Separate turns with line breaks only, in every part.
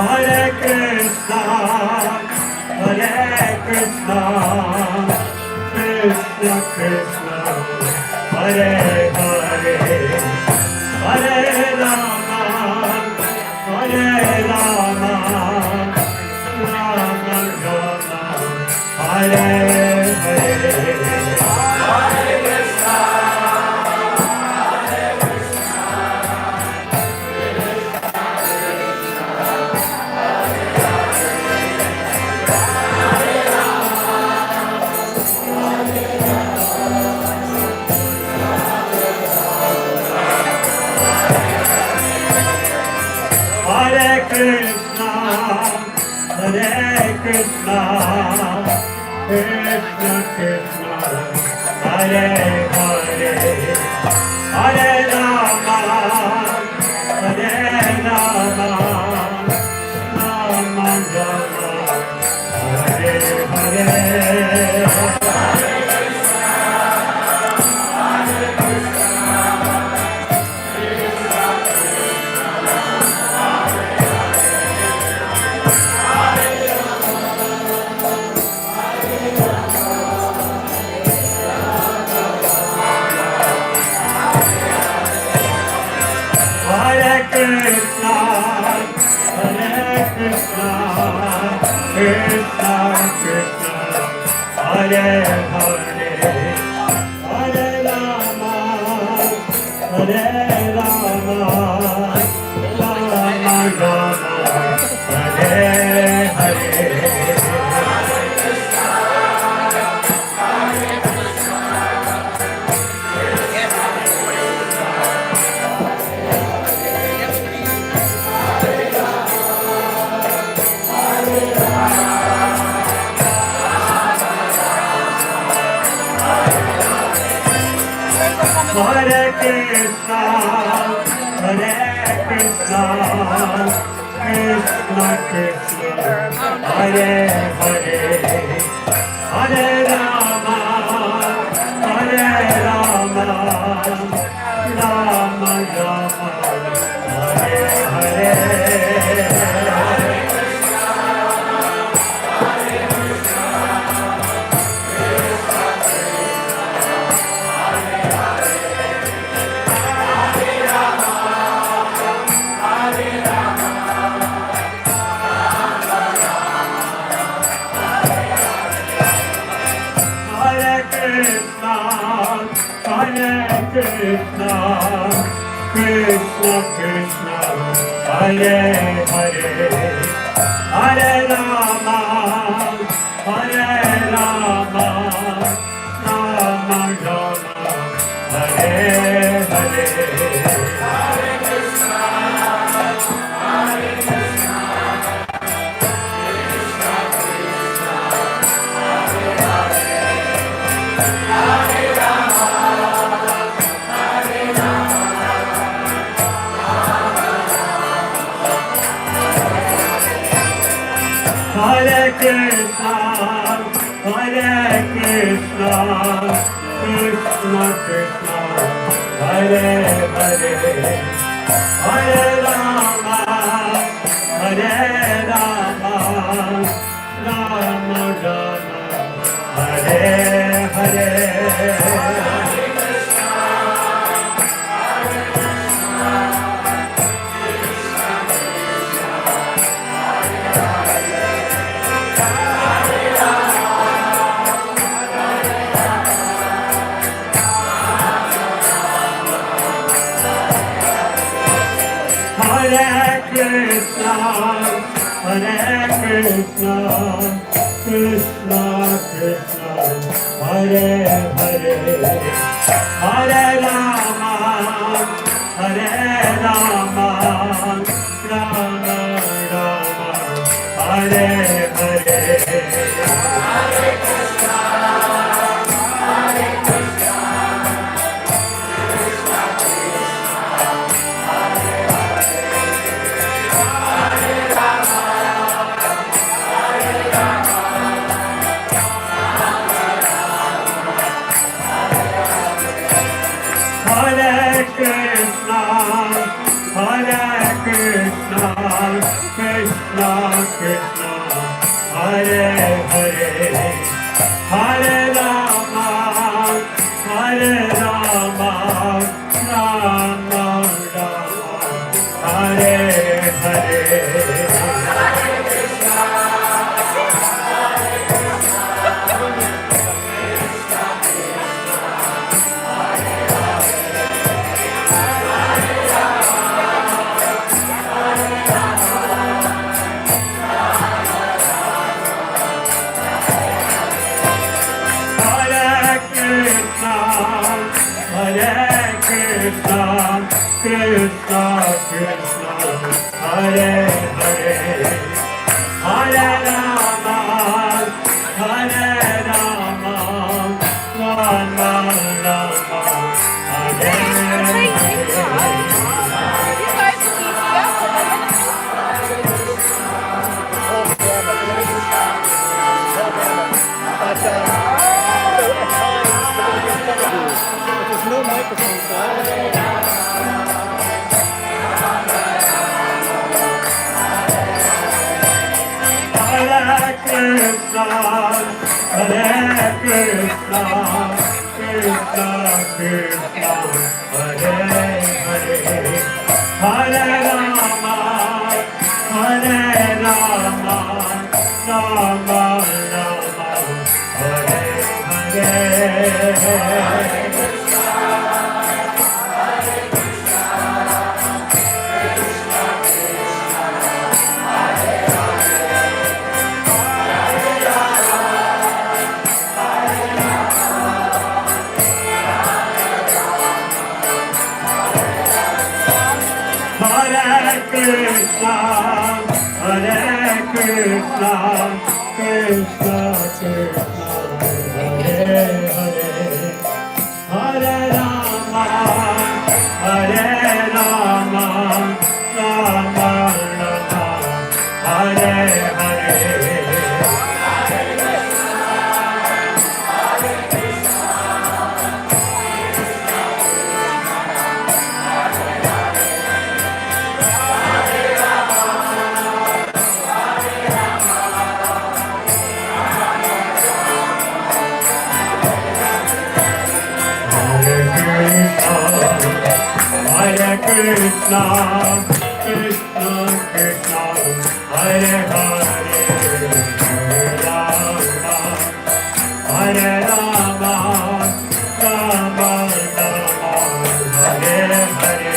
Hare Krishna, Krishna Krishna, Hare Hare, Hare Rama, Hare Rama, Rama Rama, Hare Hare. Krishna, Krishna Krishna, Hare Hare, Hare Rama, Rama Rama, Hare Hare. Krishna, Krishna Krishna, Hare Hare, Hare Rama, Rama Rama, Hare Hare. Hare Krishna, Krishna Krishna, Hare Hare, Hare Rama, Rama Rama, Hare Hare. Krishna, Krishna Krishna, Hare Hare, Hare Rama, Rama Rama, Hare Hare. Hare Krishna, Hare Krishna, Krishna Krishna, Hare Hare, Hare Rama. Hare Krishna, Krishna Krishna, Hare Hare, Hare Rama, Rama Rama, Hare Hare. Hare Krishna, Krishna Krishna, Hare Hare, Hare Rama, Rama Rama, Hare Hare. Hare Krishna, Hare Krishna, Krishna Krishna, Hare Hare, Hare Rama, Hare Krishna, Krishna Krishna Krishna Hare Hare Hare Rama Rama Hare Hare Krishna Krishna Hare Hare Hare Rama Rama Rama Hare
There's no microphone, so I don't know.
Krishna, Hare Krishna, Krishna Krishna, Hare Hare, Hare Rama, Rama Hare Hare. Krishna, Hare Krishna, Krishna Krishna, Hare Hare, Hare Rama, Rama Hare Hare.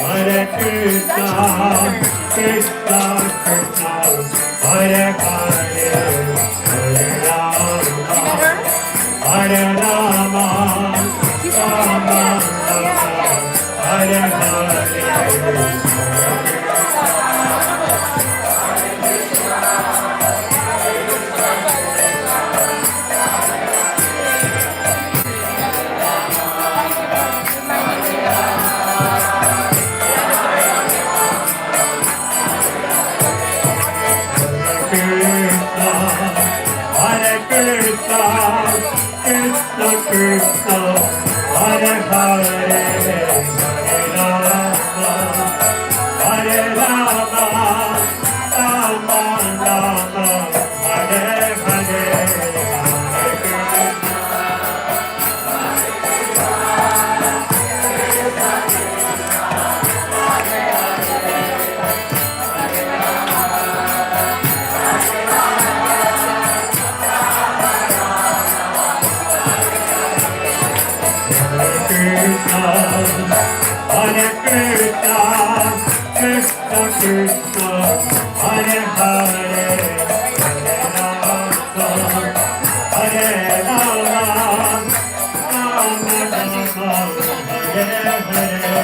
Hare Krishna, Krishna Krishna, Hare Hare, Hare Rama, Rama Hare Hare. Krishna, Krishna Krishna, Hare Hare, Hare Rama, Rama Hare Hare. Krishna, Krishna, Hare Hare, Hare Rama, Rama Hare Hare. Hare Krishna, Krishna Krishna, Hare Hare, Hare Rama, Hare Rama, Rama Hare Hare.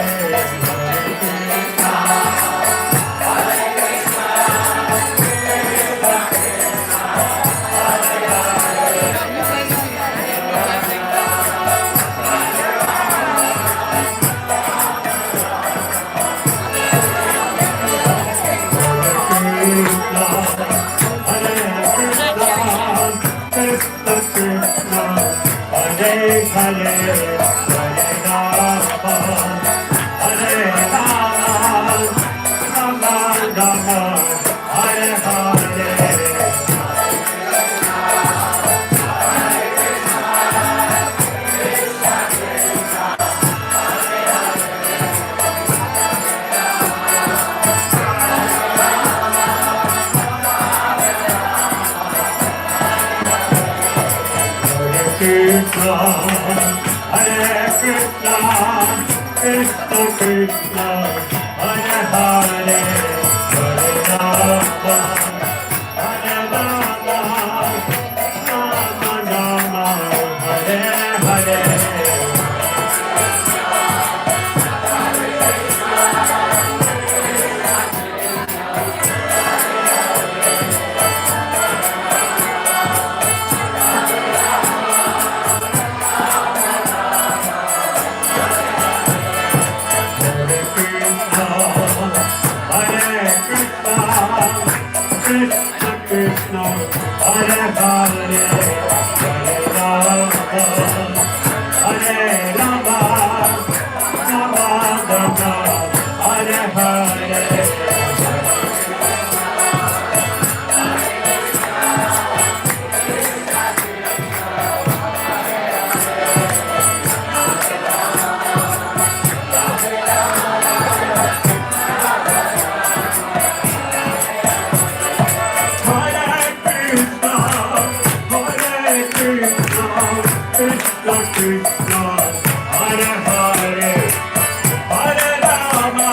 Krishna Krishna, Hare Hare, Hare Rama, Hare Rama, Rama Rama, Hare Hare. Krishna Krishna, Hare Hare, Hare Rama, Hare Rama, Rama Rama, Hare Hare. Krishna Krishna, Hare Hare, Hare Rama,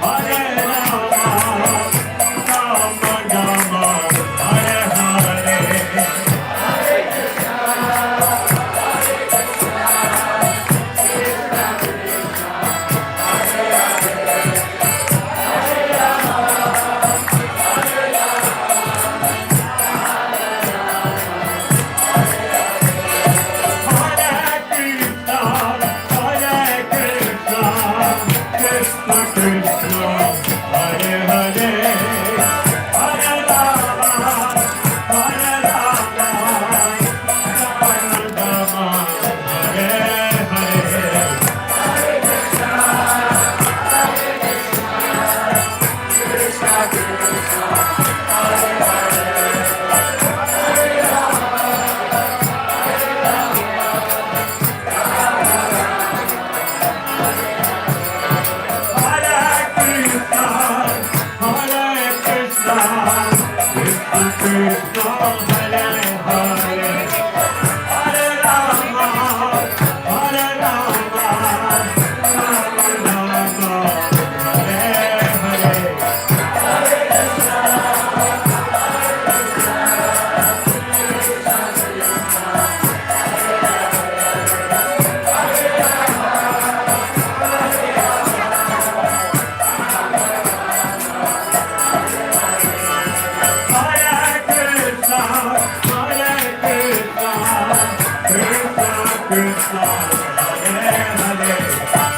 Hare Rama, Rama Rama, Hare Hare. Krishna, Hare Hare.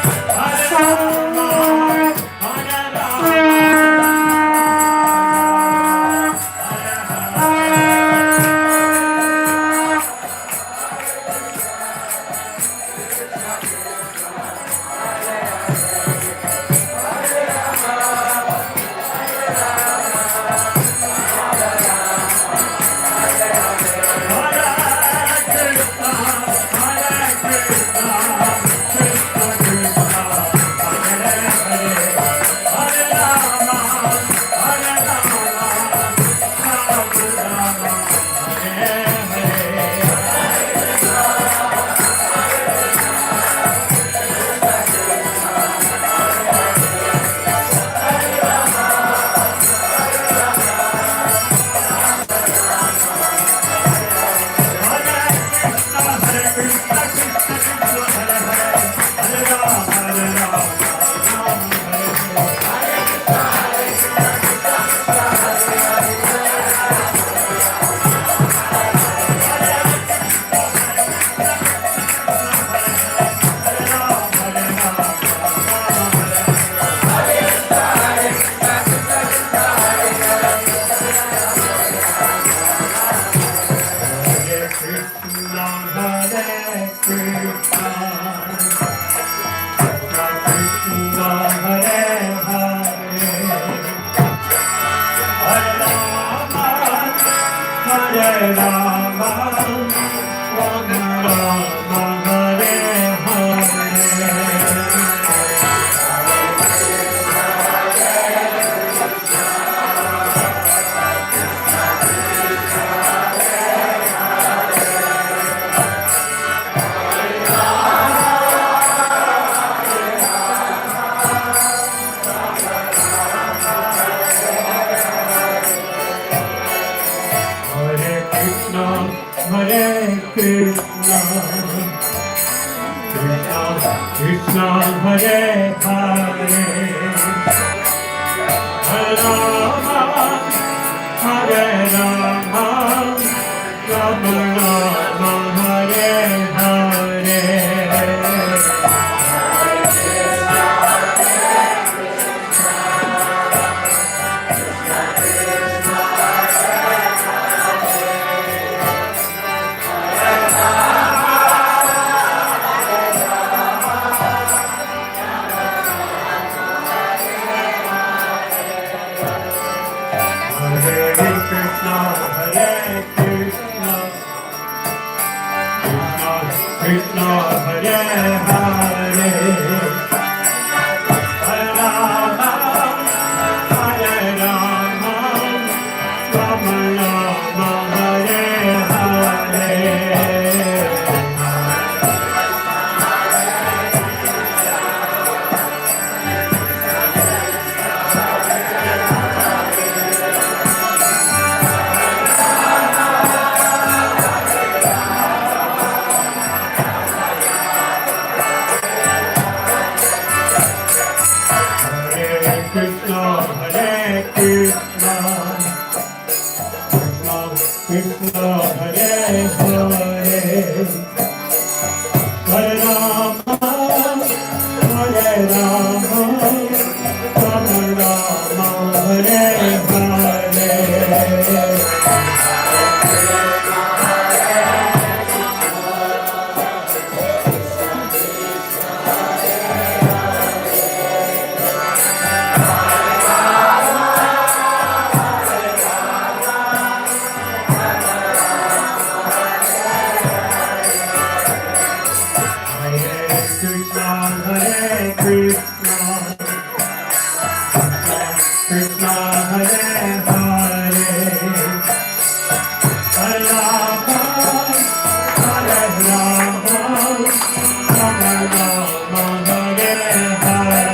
Krishna Hare Hare Hare Rama Hare Rama Rama Rama Hare Hare Krishna Hare Hare Hare Rama Hare Rama Rama Rama Hare Hare Krishna Hare Krishna Krishna Hare Hare Hare Rama Hare Rama Rama Rama Hare Hare Krishna Hare Krishna Krishna Hare Hare Hare Rama Hare Rama Rama Rama Hare Hare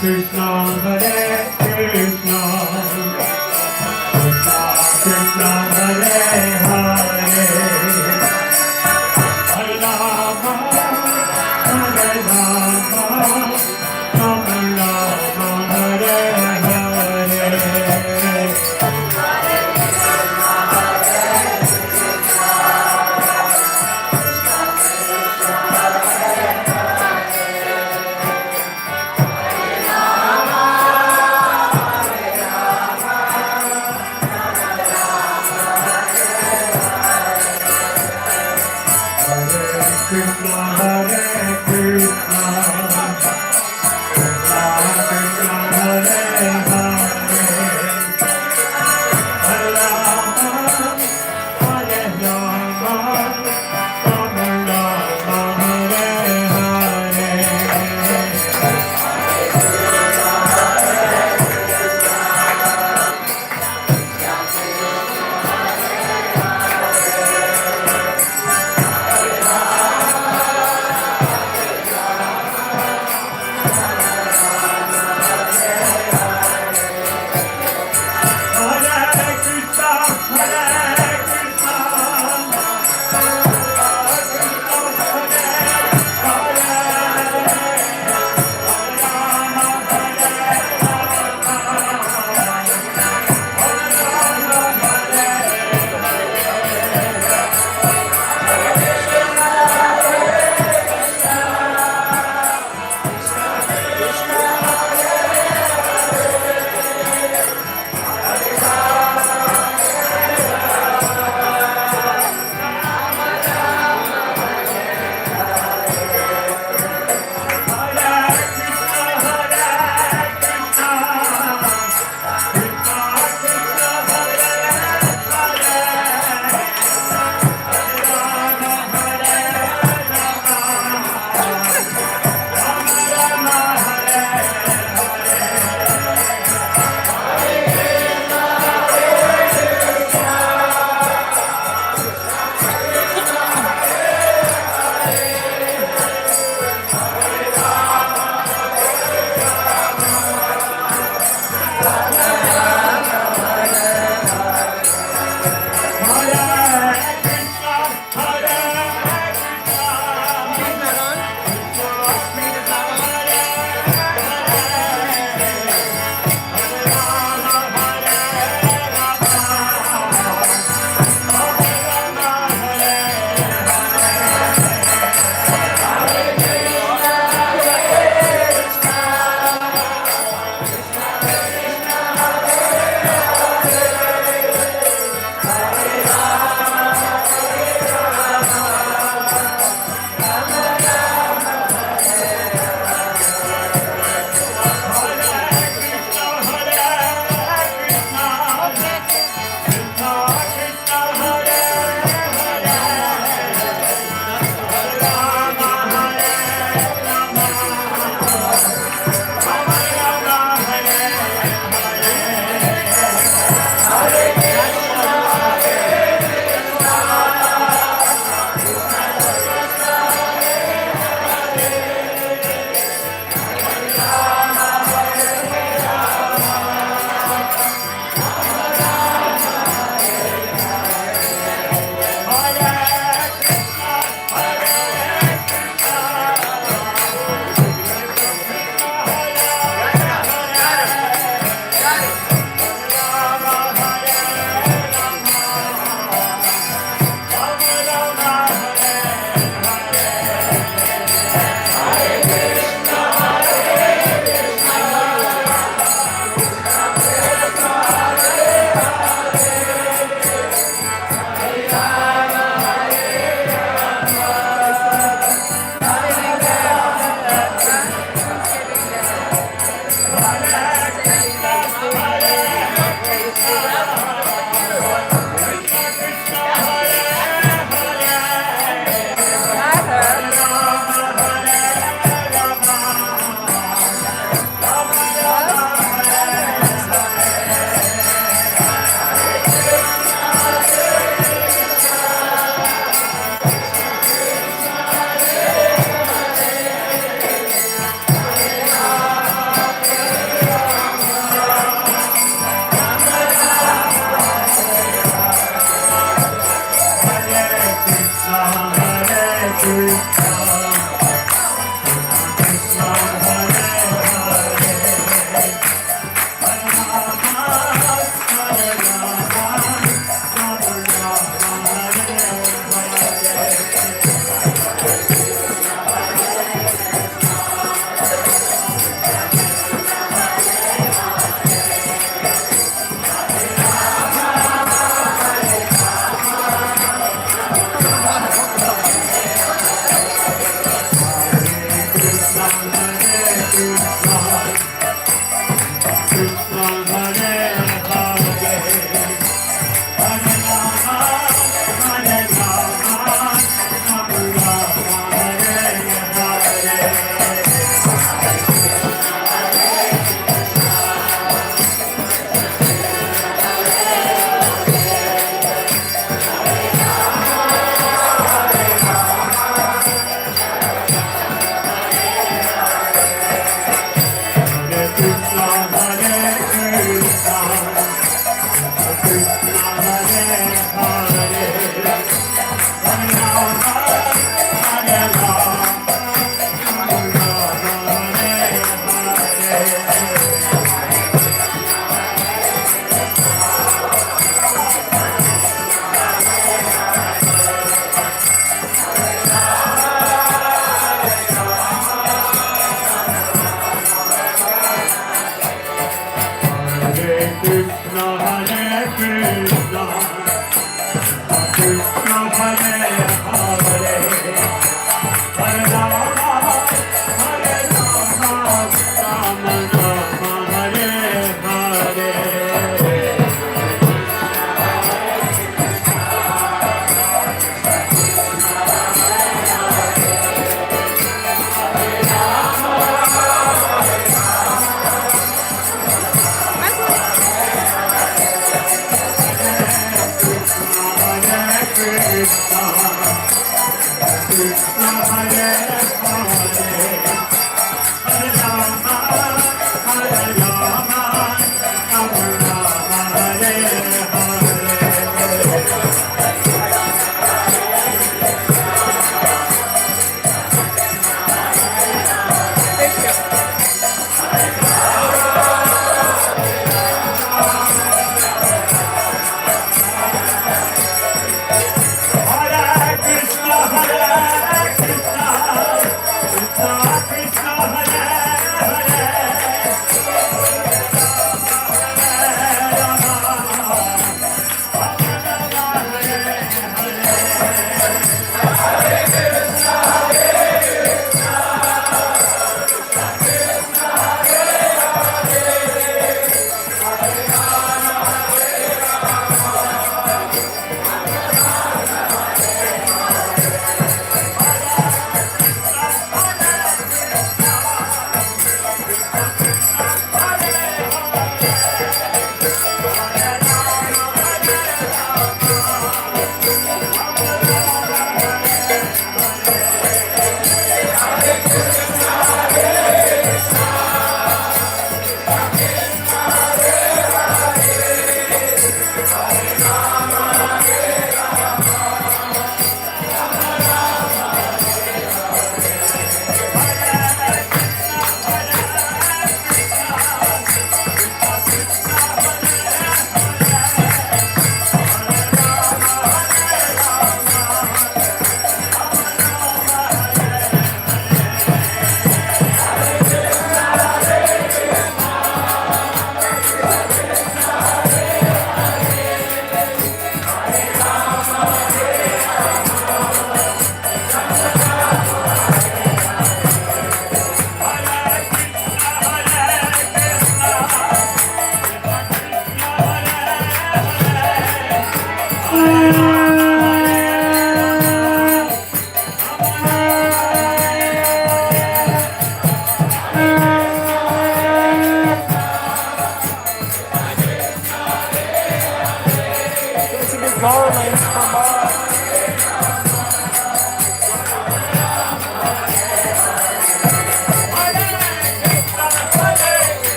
Krishna Hare Krishna Krishna Krishna Hare Hare Hare Rama Hare Rama Rama Rama Hare Hare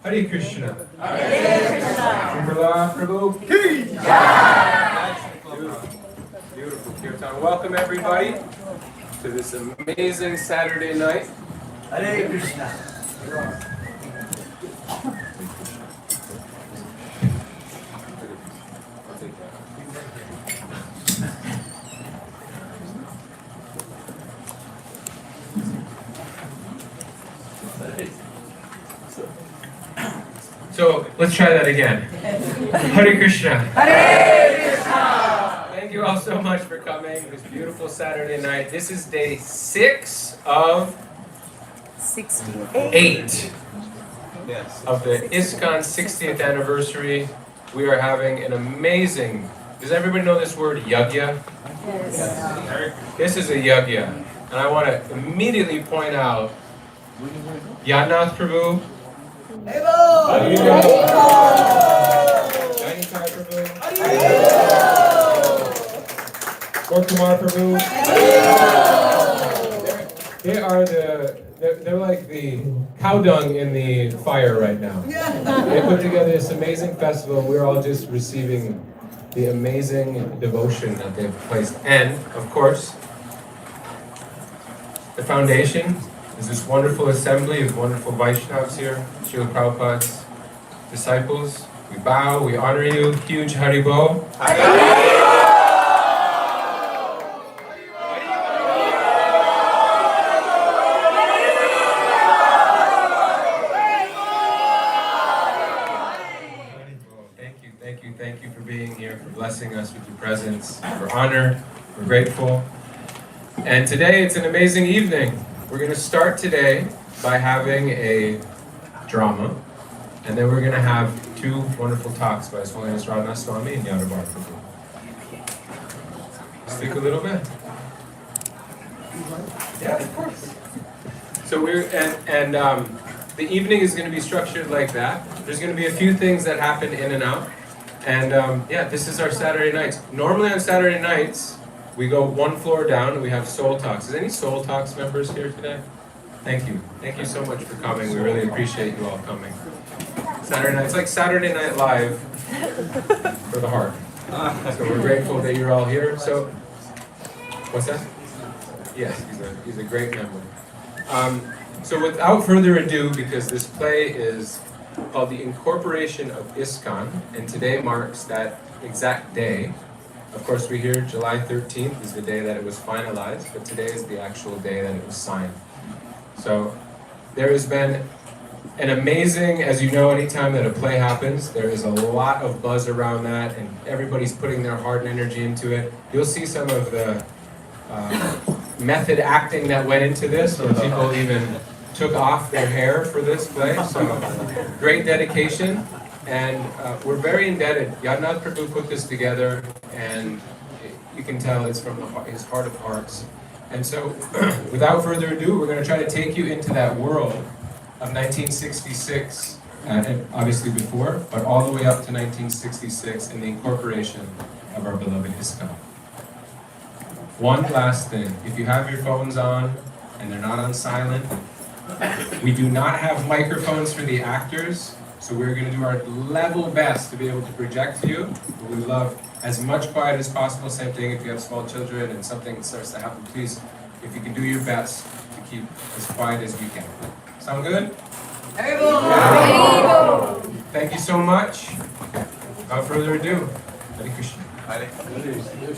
Hare Krishna. Shrivala Prabhu Ki. Beautiful kirtan. Welcome everybody to this amazing Saturday night.
Hare Krishna.
So let's try that again. Hare Krishna. Hare Krishna. Thank you all so much for coming this beautiful Saturday night. This is day 6 of 8 of the ISKCON 60th anniversary. We are having an amazing, does everybody know this word, yagya? Yes. This is a yagya. And I want to immediately point out Radhanath Prabhu. Janitai Prabhu. Kumar Prabhu. They are they're like the cow dung in the fire right now. They put together this amazing festival. We're all just receiving the amazing devotion that they've placed. And, of course, the foundation is this wonderful assembly of wonderful Vaishnavas here, Srila Prabhupada's disciples. We bow, we honor you. Huge Haribo. Thank you for being here, for blessing us with your presence, for honor. We're grateful. And today it's an amazing evening. We're going to start today by having a drama, and then we're going to have 2 wonderful talks by His Holiness Radhanath Swami and Yadavar Prabhu. Speak a little bit. Yeah, of course. So the evening is going to be structured like that. There's going to be a few things that happen in and out. And this is our Saturday nights. Normally on Saturday nights, we go 1 floor down and we have Soul Talks. Is any Soul Talks members here today? Thank you. Thank you so much for coming. We really appreciate you all coming. Saturday night, it's like Saturday Night Live for the heart. So we're grateful that you're all here. So, what's that? Yes, he's a great member. So without further ado, because this play is called The Incorporation of ISKCON, and today marks that exact day. Of course, we hear July 13th is the day that it was finalized, but today is the actual day that it was signed. So there has been an amazing, as you know, anytime that a play happens, there is a lot of buzz around that, and everybody's putting their heart and energy into it. You'll see some of the method acting that went into this, or people even took off their hair for this play, so great dedication, and we're very indebted. Radhanath Prabhu put this together, and you can tell it's from his heart of hearts. And so, without further ado, we're going to try to take you into that world of 1966, and obviously before, but all the way up to 1966 in the incorporation of our beloved ISKCON. One last thing, if you have your phones on, and they're not on silent, we do not have microphones for the actors, so we're going to do our level best to be able to project to you. But we love as much quiet as possible. Same thing if you have small children and something starts to happen, please, if you can do your best to keep as quiet as you can. Sound good? Yeah. Thank you so much. Without further ado, Hare Krishna. Hare Krishna.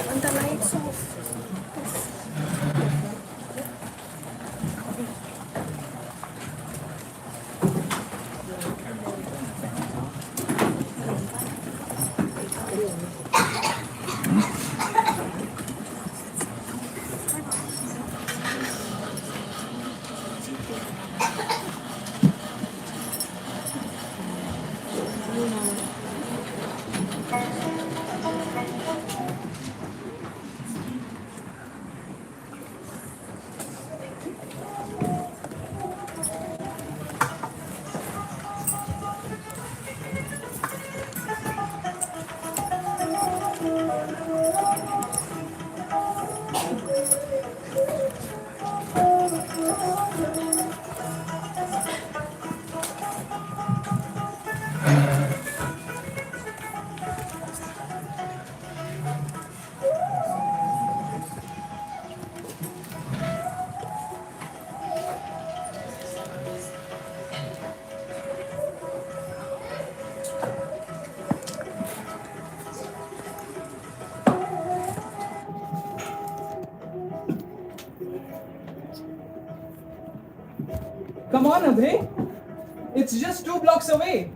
And the lights off.
Come on, Abhay. It's just 2 blocks away.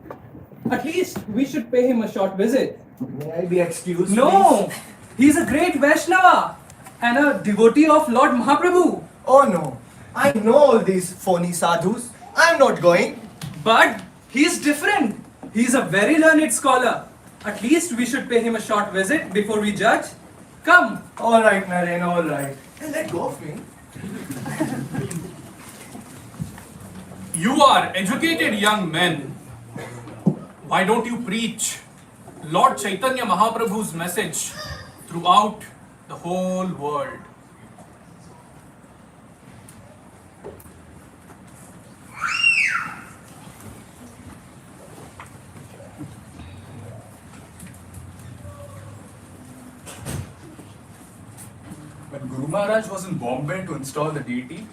At least we should pay him a short visit.
May I be excused?
No! He's a great Vaishnava and a devotee of Lord Mahaprabhu.
Oh no. I know all these phony sadhus. I'm not going.
But he's different. He's a very learned scholar. At least we should pay him a short visit before we judge. Come.
Alright, Naren, alright. Hey, let go of me.
You are educated young men. Why don't you preach Lord Chaitanya Mahaprabhu's message throughout the whole world?
When Guru Maharaj was in Bombay to install the deity,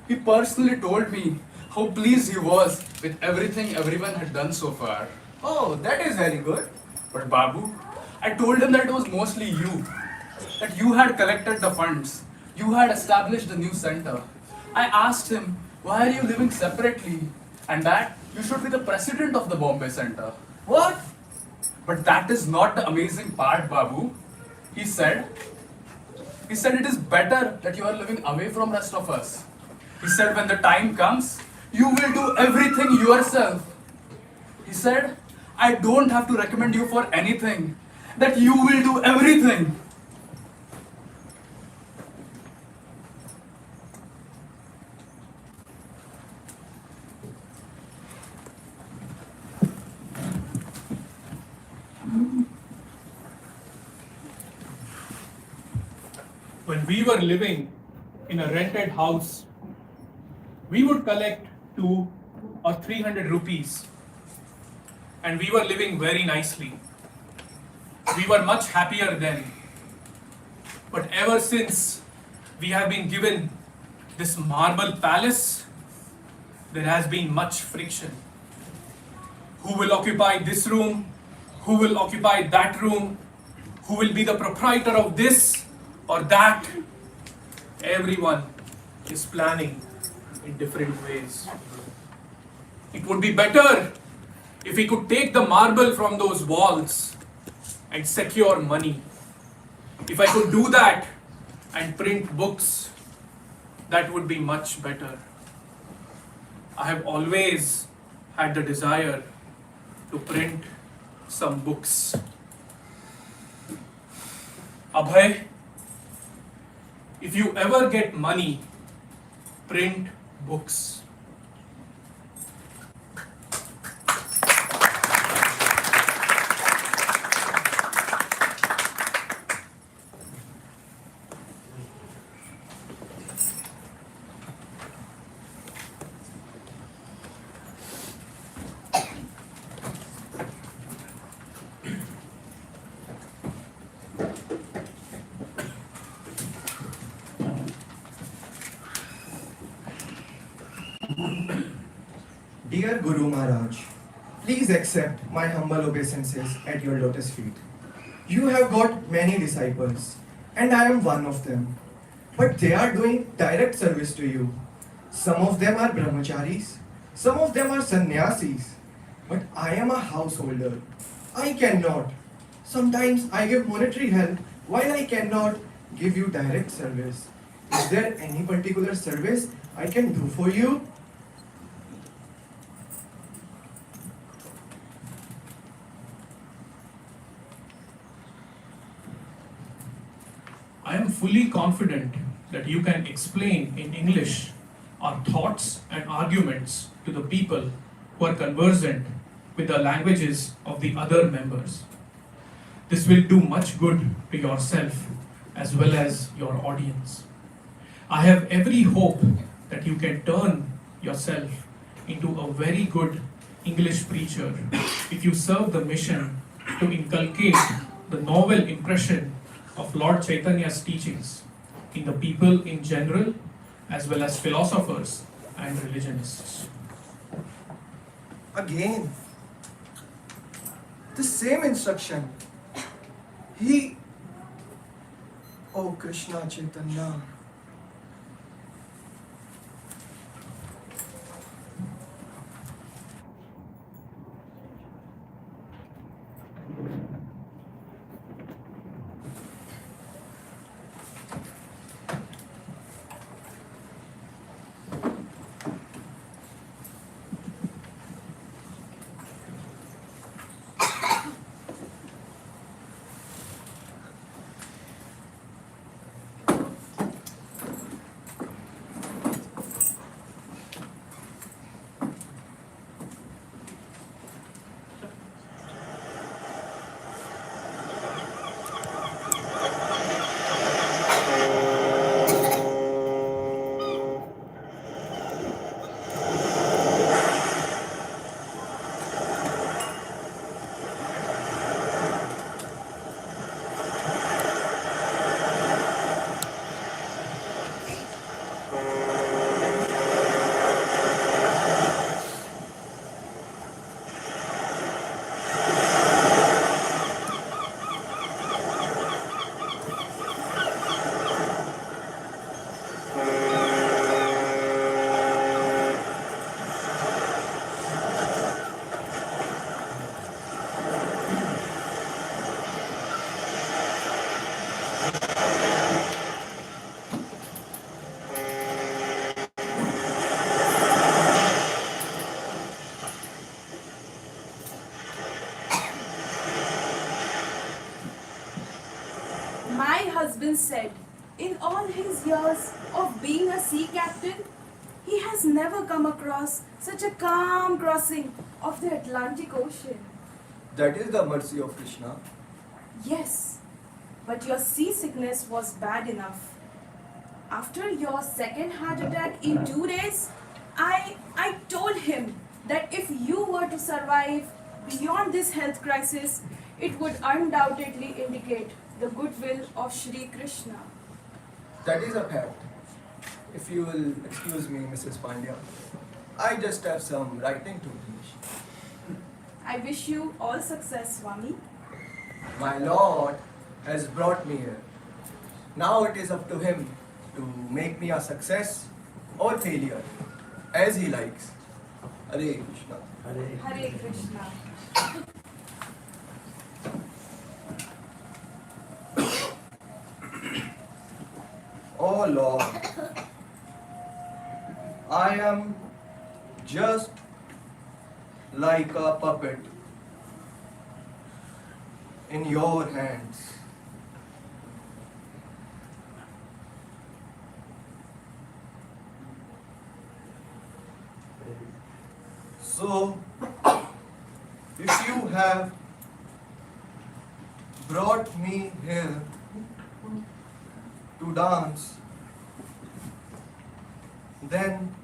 he personally told me how pleased he was with everything everyone had done so far.
Oh, that is very good.
But Babu, I told him that it was mostly you. That you had collected the funds. You had established the new center. I asked him, why are you living separately? And that you should be the president of the Bombay Center.
What?
But that is not the amazing part, Babu. He said it is better that you are living away from rest of us. He said when the time comes, you will do everything yourself. He said, I don't have to recommend you for anything. That you will do everything.
When we were living in a rented house, we would collect 2 or 300 rupees and we were living very nicely. We were much happier then. But ever since we have been given this marble palace, there has been much friction. Who will occupy this room? Who will occupy that room? Who will be the proprietor of this or that? Everyone is planning in different ways. It would be better if we could take the marble from those walls and secure money. If I could do that and print books, that would be much better. I have always had the desire to print some books. Abhay, if you ever get money, print books.
Dear Guru Maharaj, please accept my humble obeisances at your lotus feet. You have got many disciples, and I am one of them. But they are doing direct service to you. Some of them are brahmacharis, some of them are sannyasis. But I am a householder. I cannot. Sometimes I give monetary help while I cannot give you direct service. Is there any particular service I can do for you?
I am fully confident that you can explain in English our thoughts and arguments to the people who are conversant with the languages of the other members. This will do much good to yourself as well as your audience. I have every hope that you can turn yourself into a very good English preacher if you serve the mission to inculcate the novel impression of Lord Chaitanya's teachings in the people in general as well as philosophers and religionists.
Again, the same instruction. Oh Krishna Chaitanya.
My husband said, in all his years of being a sea captain, he has never come across such a calm crossing of the Atlantic Ocean.
That is the mercy of Krishna.
Yes, but your seasickness was bad enough. After your second heart attack in 2 days, I told him that if you were to survive beyond this health crisis, it would undoubtedly indicate the goodwill of Shri Krishna.
That is a fact. If you will excuse me, Mrs. Pandya, I just have some writing to finish.
I wish you all success, Swami.
My Lord has brought me here. Now it is up to him to make me a success or failure, as he likes. Hare Krishna.
Hare Krishna.
Oh Lord, I am just like a puppet in your hands. So, if you have brought me here to dance, then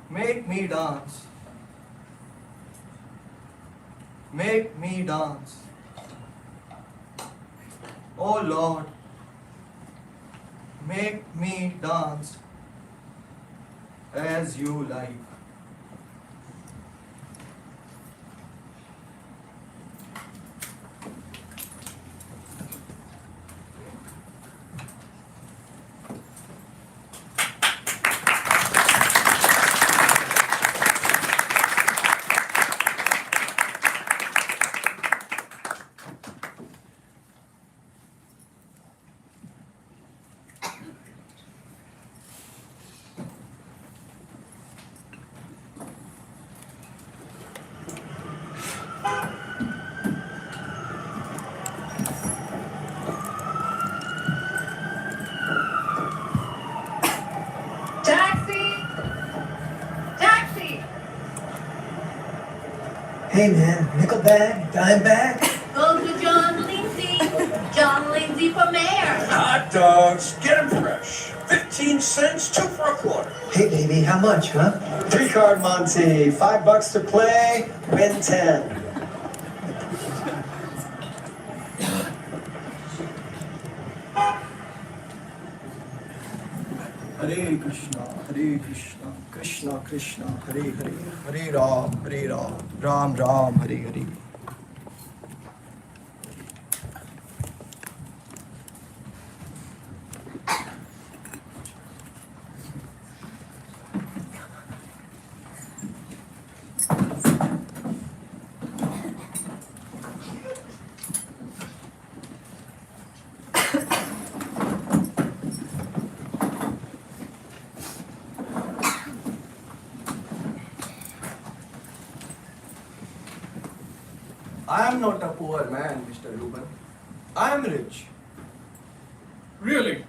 make me dance. Make me dance. Oh Lord, make me dance as you like.
Hey man, nickel bag, dime bag.
Go to John Lindsay. John Lindsay for mayor.
Hot dogs, get them fresh. 15
cents, 2 for a quarter. Hey, baby, how much, huh? 3-card Monty, $5 to play, win 10.
Hare Krishna, Krishna Krishna, Hare Hare, Hare Ram, Ram Ram, Hare Hare. I am not a poor man, Mr. Ruben. I am rich.
Really?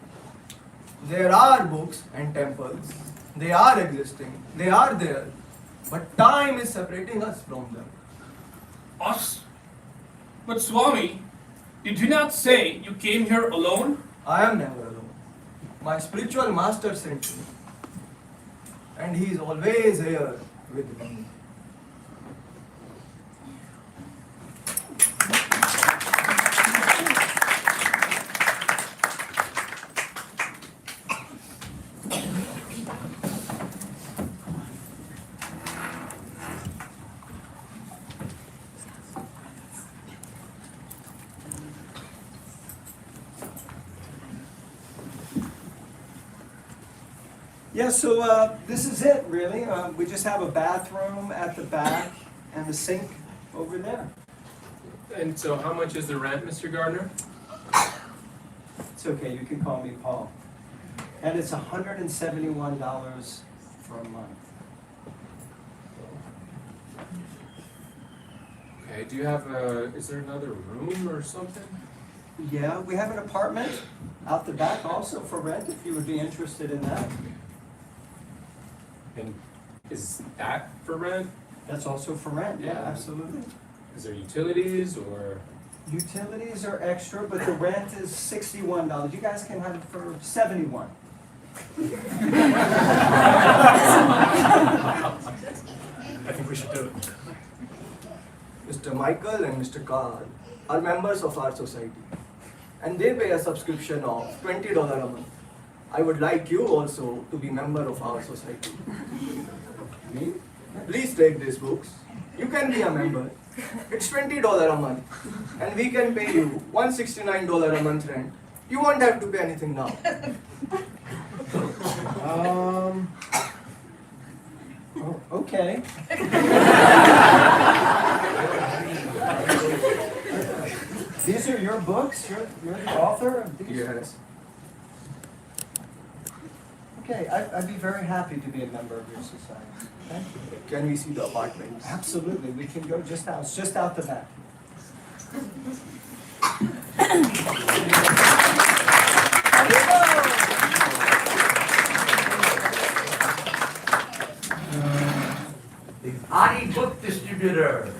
There are books and temples. They are existing. They are there. But time is separating us from them.
Us? But Swami, did you not say you came here alone?
I am never alone. My spiritual master sent me. And he is always here with me.
Yeah, so this is it, really. We just have a bathroom at the back and the sink over there.
And so how much is the rent, Mr. Gardner?
It's okay, you can call me Paul. And it's $171 for a month.
Okay, do you have is there another room or something?
Yeah, we have an apartment out the back also for rent, if you would be interested in that.
And is that for rent?
That's also for rent, yeah, absolutely.
Is there utilities or?
Utilities are extra, but the rent is $61. You guys can have it for $71.
I think we should do it.
Mr. Michael and Mr. Carl are members of our society. And they pay a subscription of $20 a month. I would like you also to be member of our society. Me? Please take these books. You can be a member. It's $20 a month. And we can pay you $169 a month rent. You won't have to pay anything now.
Oh, okay. These are your books? You're the author of these?
Yes.
Okay, I'd be very happy to be a member of your society. Okay?
Can we see the apartments?
Absolutely, we can go just out the back.
The Adi Book Distributor.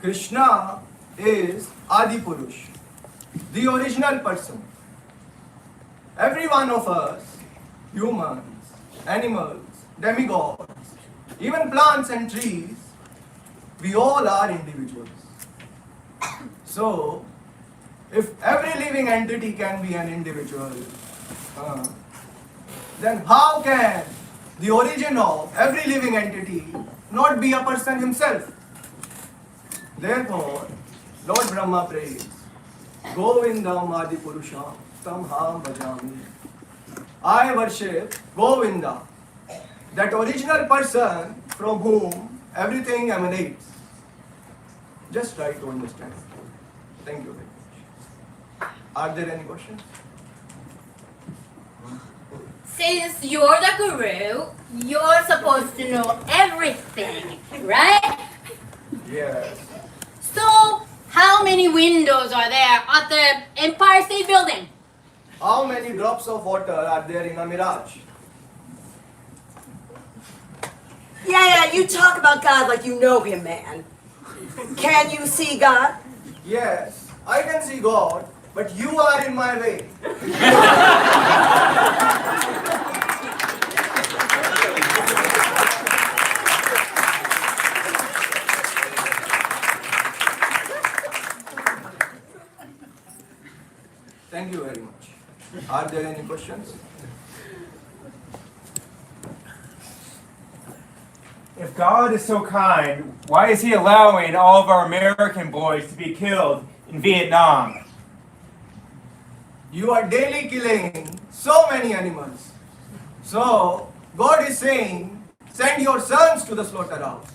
Krishna is Adi Purush, the original person. Every one of us, humans, animals, demigods, even plants and trees, we all are individuals. So, if every living entity can be an individual, then how can the origin of every living entity not be a person himself? Therefore, Lord Brahma prays, Govindam Adi Purusham Tam Ham Bhajami. I worship Govinda, that original person from whom everything emanates. Just try to understand. Thank you very much. Are there any questions?
Since you're the guru, you're supposed to know everything, right?
Yes.
So, how How many windows are there at the Empire State Building?
How many drops of water are there in a mirage?
Yeah, you talk about God like you know him, man. Can you see God?
Yes, I can see God, but you are in my way. Thank you very much. Are there any questions?
If God is so kind, why is he allowing all of our American boys to be killed in Vietnam?
You are daily killing so many animals. So, God is saying, send your sons to the slaughterhouse.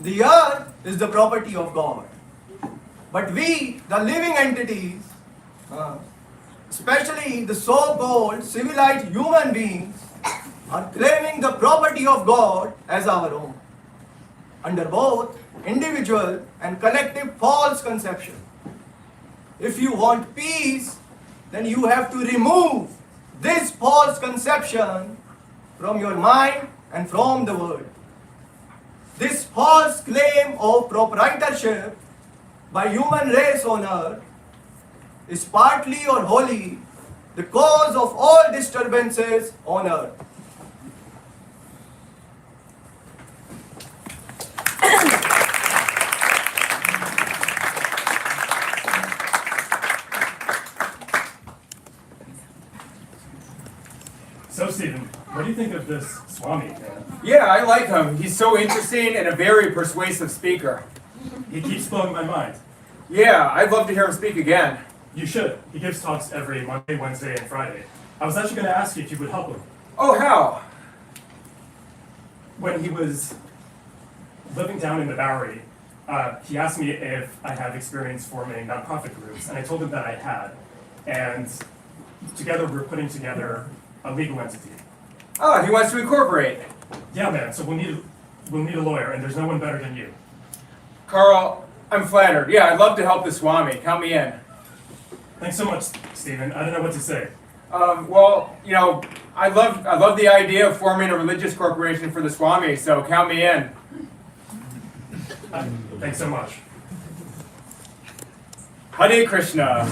The earth is the property of God. But we, the living entities, especially the so-called civilized human beings, are claiming the property of God as our own, under both individual and collective false conception. If you want peace, then you have to remove this false conception from your mind and from the world. This false claim of proprietorship by human race on earth is partly or wholly the cause of all disturbances on earth.
So, Stephen, what do you think of this Swami, man?
Yeah, I like him. He's so interesting and a very persuasive speaker.
He keeps blowing my mind.
Yeah, I'd love to hear him speak again.
You should. He gives talks every Monday, Wednesday, and Friday. I was actually going to ask you if you would help him.
Oh, how?
When he was living down in the Bowery, he asked me if I have experience forming nonprofit groups, and I told him that I had. And together we're putting together a legal entity.
Oh, he wants to incorporate.
Yeah, man, so we'll need a lawyer, and there's no one better than you.
Carl, I'm flattered. Yeah, I'd love to help the Swami. Count me in.
Thanks so much, Stephen. I don't know what to say.
Well, you know, I love the idea of forming a religious corporation for the Swami, so count me in.
Thanks so much.
Hare Krishna.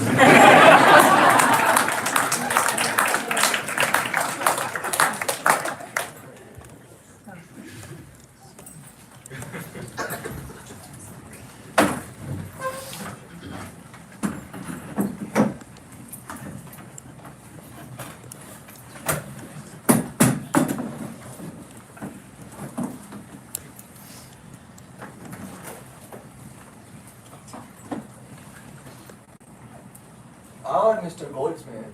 Our Mr. Goldsmith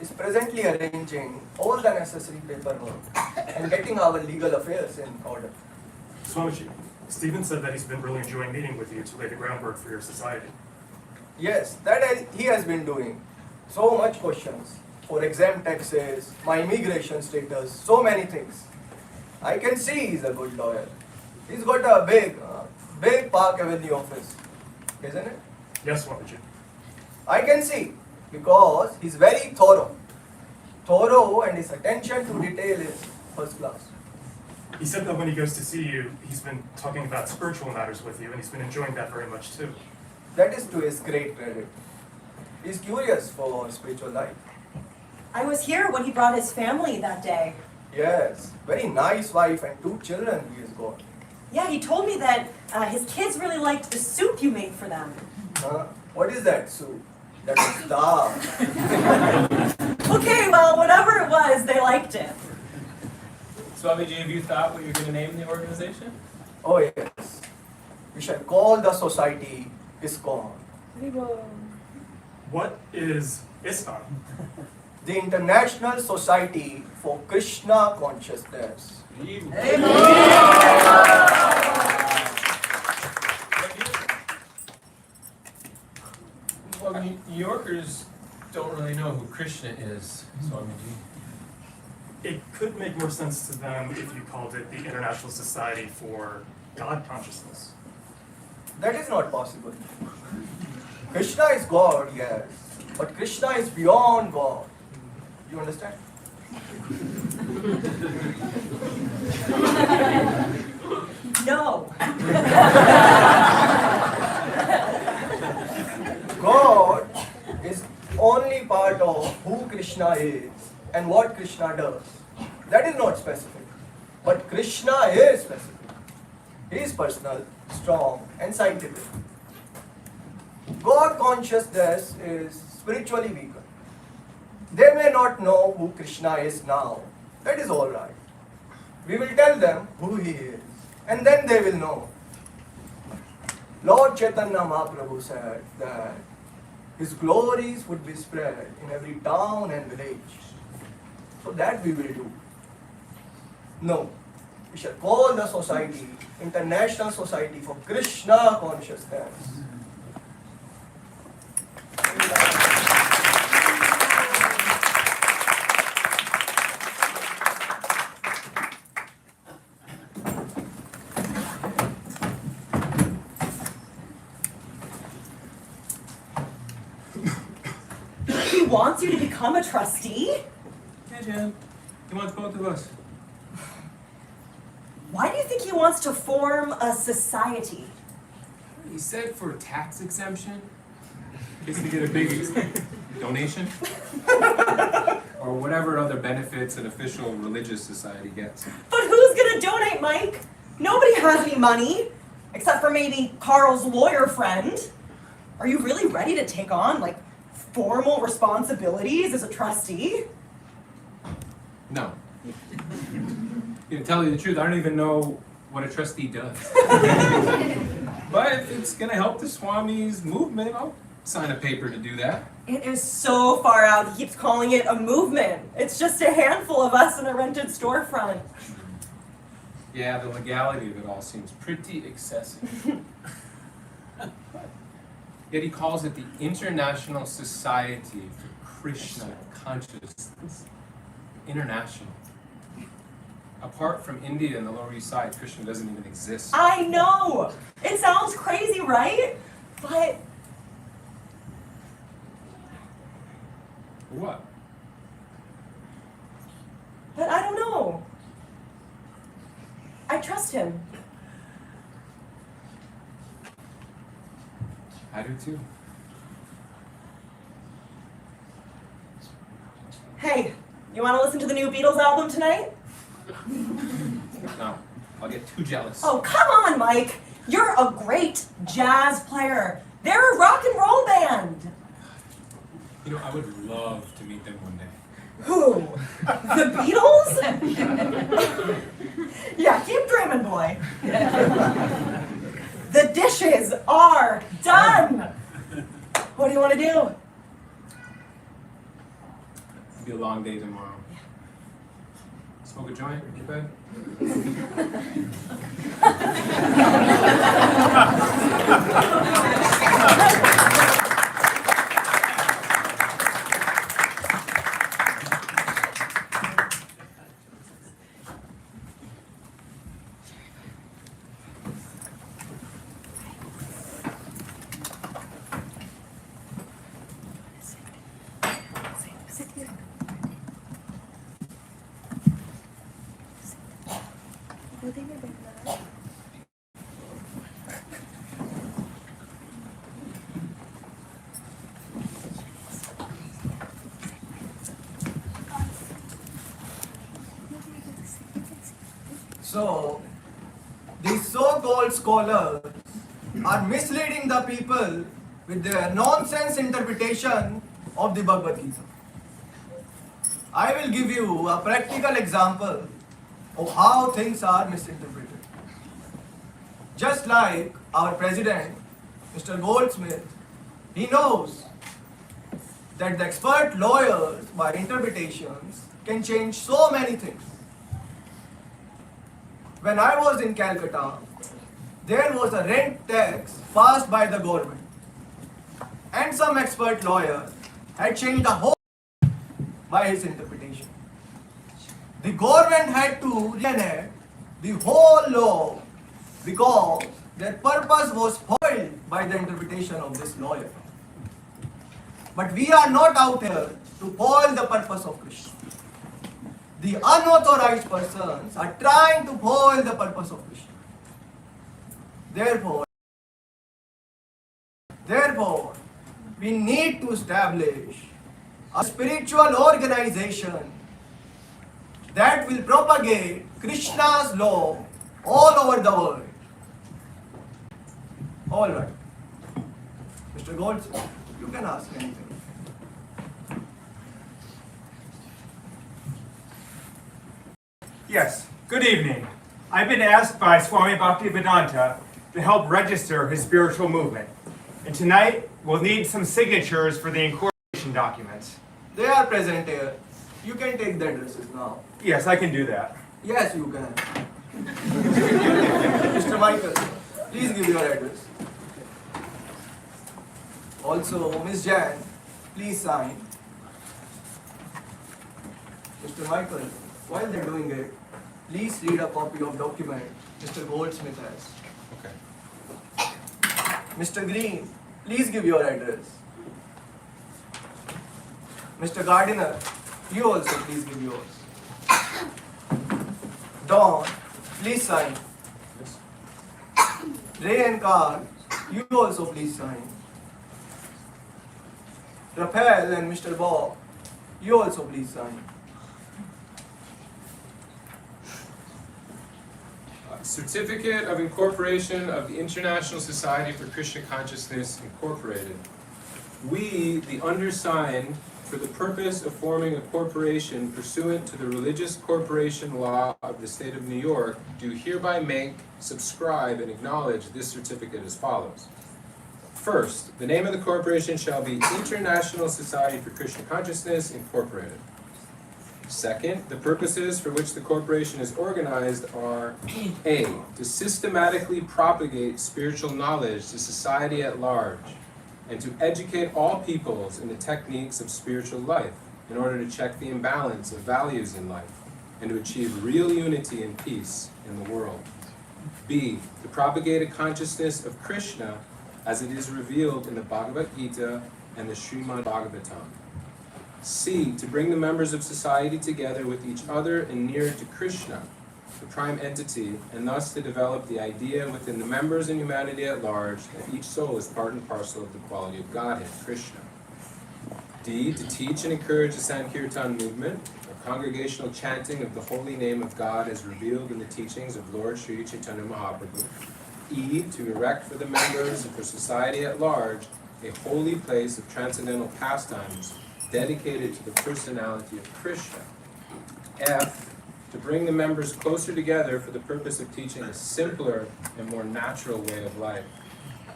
is presently arranging all the necessary paperwork and getting our legal affairs in order.
Swamiji, Stephen said that he's been really enjoying meeting with you to lay the groundwork for your society.
Yes, he has been doing. So much questions for exempt taxes, my immigration status, so many things. I can see he's a good lawyer. He's got a big Park Avenue office, isn't it?
Yes, Swamiji.
I can see, because he's very thorough. Thorough, and his attention to detail is first class.
He said that when he goes to see you, he's been talking about spiritual matters with you, and he's been enjoying that very much too.
That is to his great credit. He's curious for spiritual life.
I was here when he brought his family that day.
Yes, very nice wife and 2 children he has got.
Yeah, he told me that his kids really liked the soup you made for them.
What is that soup? That is dal.
Okay, well, whatever it was, they liked it.
Swamiji, have you thought what you're going to name the organization?
Oh yes. We shall call the society ISKCON.
What is ISKCON?
The International Society for Krishna Consciousness.
Well, New Yorkers don't really know who Krishna is, Swamiji.
It could make more sense to them if you called it the International Society for God Consciousness.
That is not possible. Krishna is God, yes, but Krishna is beyond God. You understand?
No.
God is only part of who Krishna is and what Krishna does. That is not specific. But Krishna is specific. He is personal, strong, and scientific. God consciousness is spiritually weaker. They may not know who Krishna is now. That is alright. We will tell them who he is, and then they will know. Lord Chaitanya Mahaprabhu said that his glories would be spread in every town and village. So that we will do. No, we shall call the society International Society for Krishna Consciousness.
He wants you to become a trustee?
Yeah, Jan. He wants both of us.
Why do you think he wants to form a society?
He said for tax exemption. Just to get a big donation. Or whatever other benefits an official religious society gets.
But who's gonna donate, Mike? Nobody has any money, except for maybe Carl's lawyer friend. Are you really ready to take on, like, formal responsibilities as a trustee?
No. To tell you the truth, I don't even know what a trustee does. But if it's gonna help the Swami's movement, I'll sign a paper to do that.
It is so far out, he keeps calling it a movement. It's just a handful of us in a rented storefront.
Yeah, the legality of it all seems pretty excessive. Yet he calls it the International Society for Krishna Consciousness. International. Apart from India and the Lower East Side, Krishna doesn't even exist.
I know! It sounds crazy, right? But
What?
I don't know. I trust him.
I do too.
Hey, you want to listen to the new Beatles album tonight?
No, I'll get too jealous.
Oh, come on, Mike. You're a great jazz player. They're a rock and roll band.
You know, I would love to meet them one day.
Who? The Beatles? Yeah, keep dreaming, boy. The dishes are done. What do you want to do?
It'll be a long day tomorrow. Smoke a joint in bed?
So, these so-called scholars are misleading the people with their nonsense interpretation of the Bhagavad Gita. I will give you a practical example of how things are misinterpreted. Just like our president, Mr. Goldsmith, he knows that the expert lawyers, by interpretations, can change so many things. When I was in Calcutta, there was a rent tax passed by the government. And some expert lawyer had changed the whole by his interpretation. The government had to reenact the whole law because their purpose was spoiled by the interpretation of this lawyer. But we are not out here to foil the purpose of Krishna. The unauthorized persons are trying to foil the purpose of Krishna. Therefore, we need to establish a spiritual organization that will propagate Krishna's law all over the world. All right. Mr. Goldsmith, you can ask anything.
Yes, good evening. I've been asked by Swami Bhaktivedanta to help register his spiritual movement. And tonight, we'll need some signatures for the incorporation documents.
They are present here. You can take the addresses now.
Yes, I can do that.
Yes, you can. Mr. Michael, please give your address. Also, Miss Jan, please sign. Mr. Michael, while they're doing it, please read a copy of document Mr. Goldsmith has.
Okay.
Mr. Green, please give your address. Mr. Gardiner, you also please give yours. Don, please sign. Ray and Carl, you also please sign. Raphael and Mr. Bob, you also please sign.
Certificate of Incorporation of the International Society for Krishna Consciousness Incorporated. We, the undersigned, for the purpose of forming a corporation pursuant to the Religious Corporation Law of the State of New York, do hereby make, subscribe, and acknowledge this certificate as follows. First, the name of the corporation shall be International Society for Krishna Consciousness Incorporated. Second, the purposes for which the corporation is organized are A. To systematically propagate spiritual knowledge to society at large, and to educate all peoples in the techniques of spiritual life in order to check the imbalance of values in life, and to achieve real unity and peace in the world. B. To propagate a consciousness of Krishna as it is revealed in the Bhagavad Gita and the Srimad Bhagavatam. C. To bring the members of society together with each other and nearer to Krishna, the prime entity, and thus to develop the idea within the members and humanity at large that each soul is part and parcel of the quality of Godhead, Krishna. D. To teach and encourage the Sankirtan movement, a congregational chanting of the holy name of God as revealed in the teachings of Lord Sri Chaitanya Mahaprabhu. E. To erect for the members and for society at large a holy place of transcendental pastimes dedicated to the personality of Krishna. F. To bring the members closer together for the purpose of teaching a simpler and more natural way of life.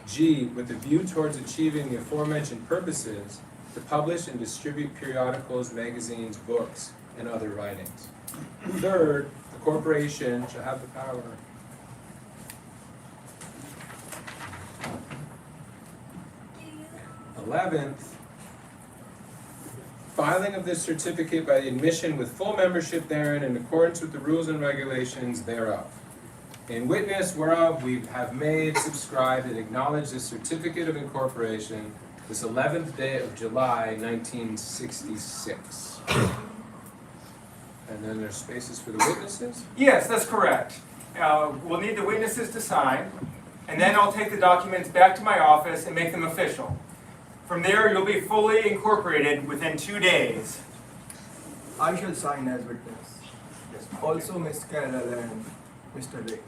G. With a view towards achieving the aforementioned purposes, to publish and distribute periodicals, magazines, books, and other writings. Third, the corporation shall have the power. Eleventh, filing of this certificate by the admission with full membership therein in accordance with the rules and regulations thereof. In witness whereof we have made, subscribed, and acknowledged this certificate of incorporation this 11th day of July, 1966. And then there's spaces for the witnesses?
Yes, that's correct. We'll need the witnesses to sign, and then I'll take the documents back to my office and make them official. From there, you'll be fully incorporated within 2 days.
I shall sign as witness. Yes. Also Miss Carol and Mr. Ray.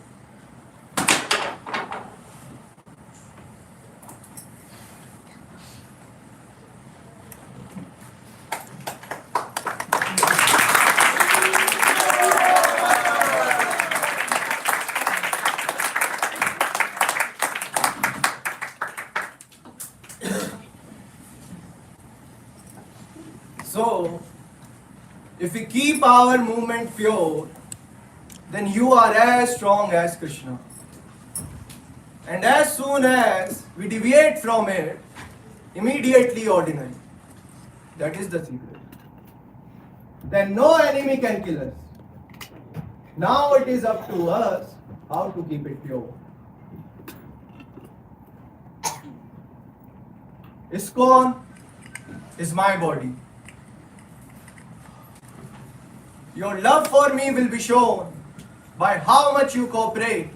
So, if we keep our movement pure, then you are as strong as Krishna. And as soon as we deviate from it, immediately ordinary. That is the secret. Then no enemy can kill us. Now it is up to us how to keep it pure. ISKCON is my body. Your love for me will be shown by how much you cooperate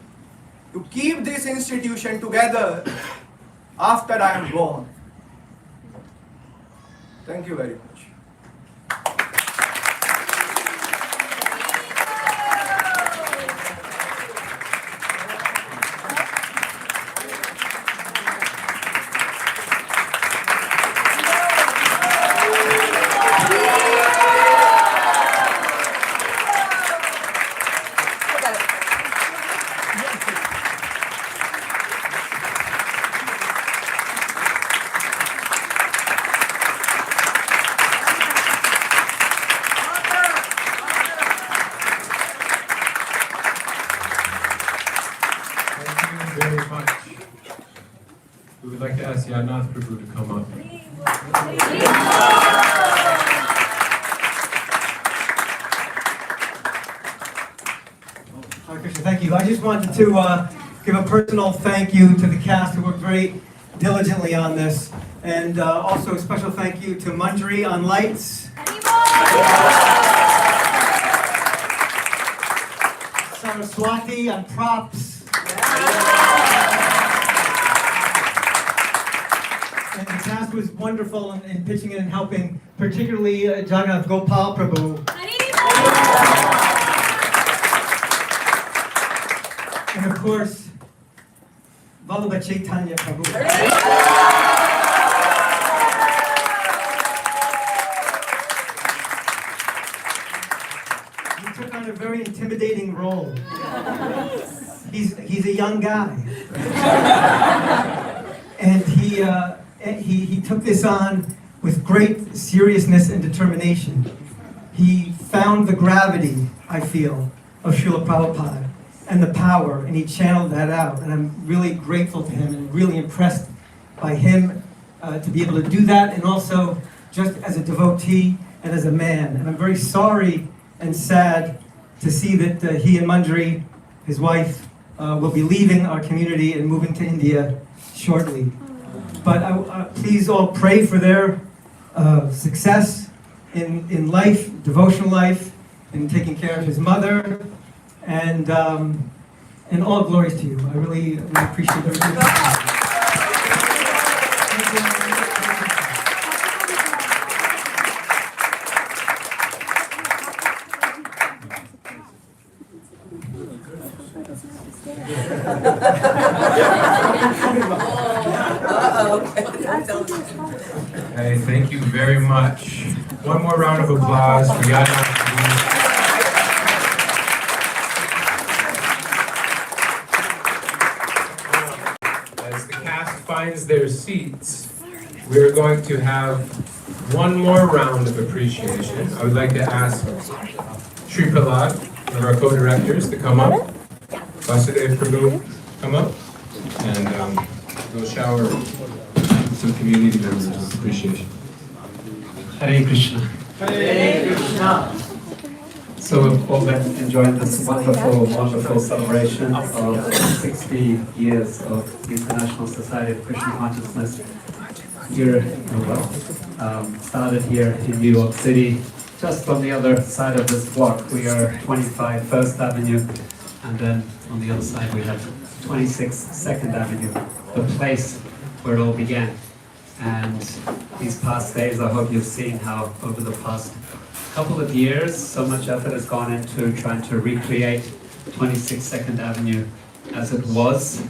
to keep this institution together after I am gone. Thank you very much.
Very much. We would like to ask Radhanath Prabhu to come up.
Hare Krishna, thank you. I just wanted to give a personal thank you to the cast who worked very diligently on this, and also a special thank you to Manjari on lights, Saraswati on props, and the cast was wonderful in pitching in and helping, particularly Jagannath Gopal Prabhu. And of course, Vallabha Chaitanya Prabhu. He took on a very intimidating role. He's a young guy. And he took this on with great seriousness and determination. He found the gravity, I feel, of Srila Prabhupada and the power, and he channeled that out. And I'm really grateful to him and really impressed by him to be able to do that, and also just as a devotee and as a man. And I'm very sorry and sad to see that he and Manjari, his wife, will be leaving our community and moving to India shortly. But please all pray for their success in life, devotional life, in taking care of his mother, and all glories to you. I really appreciate everything.
Hey, thank you very much. One more round of applause for Radhanath. As the cast finds their seats, we're going to have one more round of appreciation. I would like to ask Sri Prahlad, one of our co-directors, to come up. Vasudev Prabhu, come up. And we'll shower some community members with appreciation.
Hare Krishna.
Hare Krishna.
So we've all been enjoying this wonderful celebration of 60 years of the International Society of Krishna Consciousness here in the world. Started here in New York City, just on the other side of this block. We are 25 First Avenue, and then on the other side we have 26 Second Avenue, the place where it all began. And these past days, I hope you've seen how over the past couple of years, so much effort has gone into trying to recreate 26 Second Avenue as it was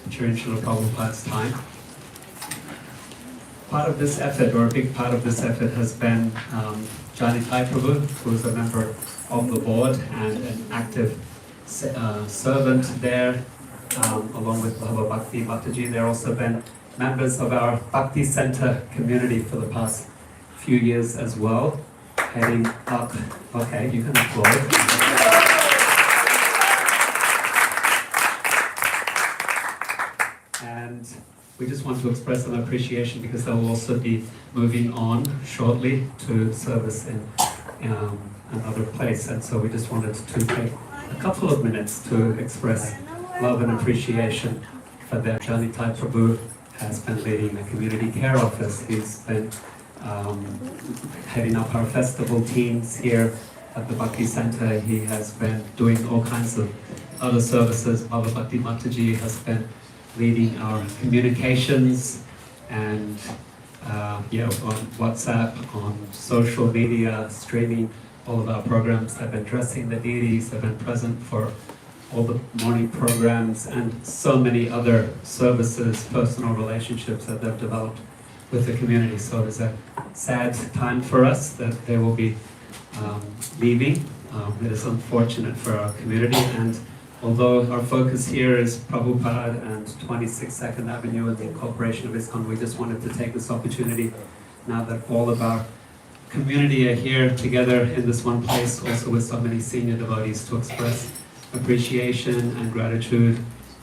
during Srila Prabhupada's time. Part of this effort, or a big part of this effort, has been Janitai Prabhu, who is a member of the board and an active servant there, along with Bhava Bhakti Mataji. They've also been members of our Bhakti Center community for the past few years as well, heading up. Okay, you can applaud. And we just want to express an appreciation because they will also be moving on shortly to service in another place. And so we just wanted to take a couple of minutes to express love and appreciation for their Janitai Prabhu has been leading the community care office. He's been heading up our festival teams here at the Bhakti Center. He has been doing all kinds of other services. Baba Bhakti Mataji has been leading our communications and on WhatsApp, on social media, streaming all of our programs. They've been dressing the deities, they've been present for all the morning programs and so many other services, personal relationships that they've developed with the community. So it is a sad time for us that they will be leaving. It is unfortunate for our community, and although our focus here is Prabhupada and 26 2nd Avenue and the incorporation of ISKCON, we just wanted to take this opportunity, now that all of our community are here together in this one place, also with so many senior devotees, to express appreciation and gratitude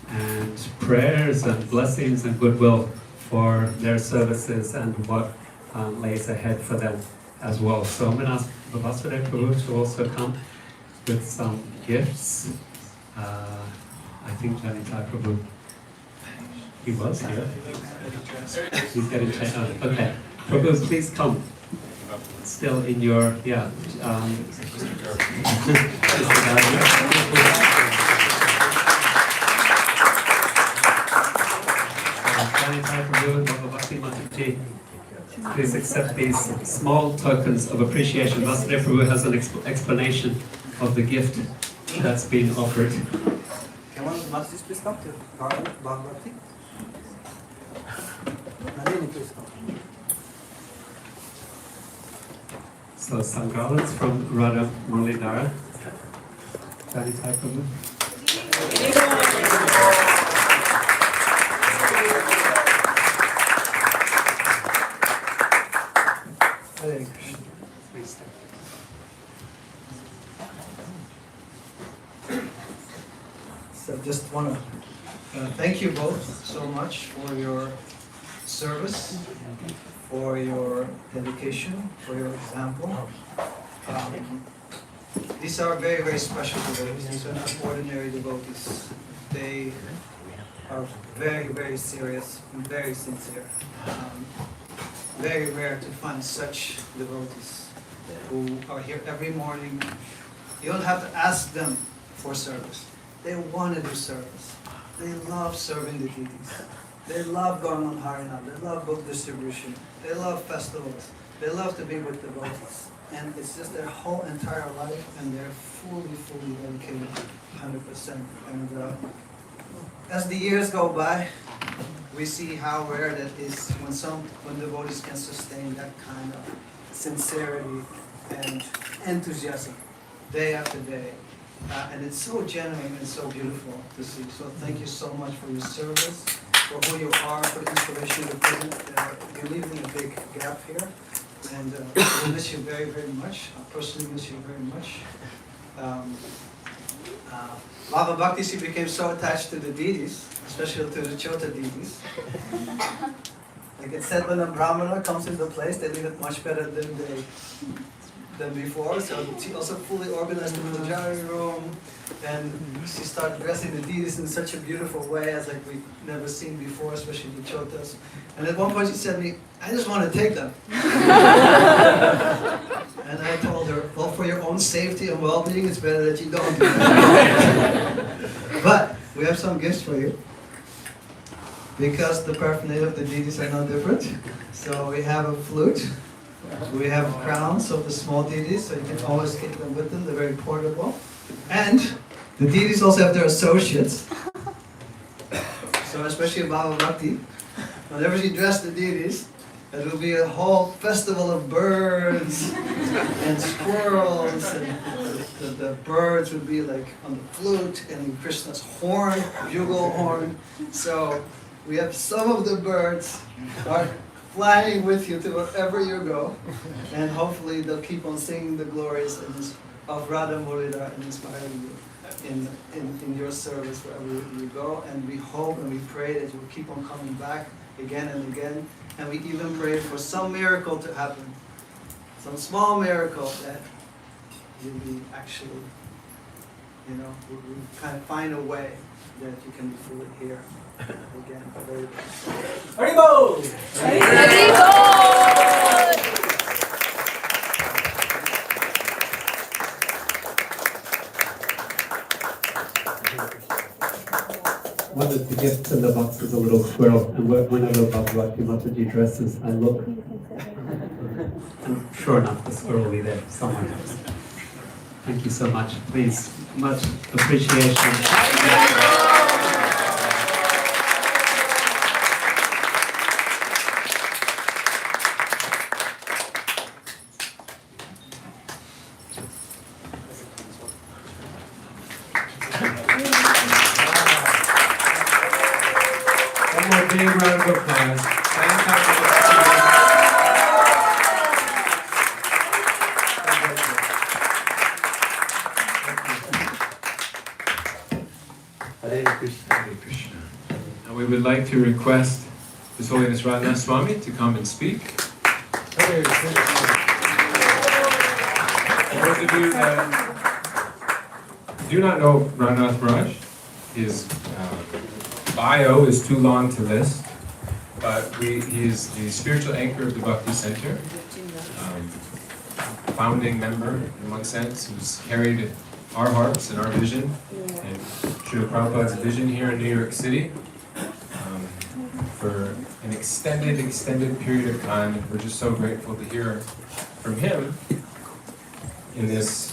and prayers and blessings and goodwill for their services and what lays ahead for them as well. So I'm going to ask Vasudev Prabhu to also come with some gifts. I think Janitai Prabhu, he was here. He's getting checked out. Okay, Prabhu, please come. Still in your, Janitai Prabhu, Baba Bhakti Mataji, please accept these small tokens of appreciation. Vasudev Prabhu has an explanation of the gift that's been offered.
Can one Mataji please come to Bhagavati? Nandini, please come.
So some garlands from Radha Muralidhara. Janitai Prabhu.
Hare Krishna.
Please.
So just want to thank you both so much for your service, for your dedication, for your example. These are very, very special devotees. These are not ordinary devotees. They are very, very serious and very sincere. Very rare to find such devotees who are here every morning. You don't have to ask them for service. They want to do service. They love serving the deities. They love going on Harinam. They love book distribution. They love festivals. They love to be with devotees. And it's just their whole entire life, and they're fully, fully dedicated, 100%. And as the years go by, we see how rare that is when devotees can sustain that kind of sincerity and enthusiasm day after day. And it's so genuine and so beautiful to see. So thank you so much for your service, for who you are, for the inspiration you present. You're leaving a big gap here. And we miss you very, very much. I personally miss you very much. Baba Bhakti, she became so attached to the deities, especially to the Chota deities. Like it said, when a Brahmana comes into place, they leave it much better than before. So she also fully organized the Pujari room, and she started dressing the deities in such a beautiful way as like we've never seen before, especially the Chotas. And at one point she said to me, I just want to take them. And I told her, well, for your own safety and well-being, it's better that you don't do that. But we have some gifts for you, because the paraphernalia of the deities are not different. So we have a flute, we have crowns of the small deities, so you can always keep them with them. They're very portable. And the deities also have their associates. So especially Baba Bhakti, whenever she dressed the deities, it will be a whole festival of birds and squirrels, and the birds would be like on the flute, and Krishna's horn, bugle horn. So we have some of the birds are flying with you to wherever you go, and hopefully they'll keep on singing the glories of Radha Muralidhara and inspiring you in your service wherever you go. And we hope and we pray that you'll keep on coming back again and again. And we even pray for some miracle to happen, some small miracle that you'll be actually you know, we kind of find a way that you can be fully here again. Very good.
Haribo!
One of the gifts in the box is a little squirrel, and whenever Bhagavati Mataji dresses, I look. And sure enough, the squirrel will be there somewhere. Thank you so much. Please, much appreciation.
One more big round of applause. Fantastic.
Hare Krishna, Hare Krishna.
And we would like to request His Holiness Radhanath Swami to come and speak. For those of you that do not know Radhanath Maharaj, his bio is too long to list, but he is the spiritual anchor of the Bhakti Center, founding member in one sense, who's carried our hearts and our vision, and Srila Prabhupada's vision here in New York City for an extended period of time. We're just so grateful to hear from him in this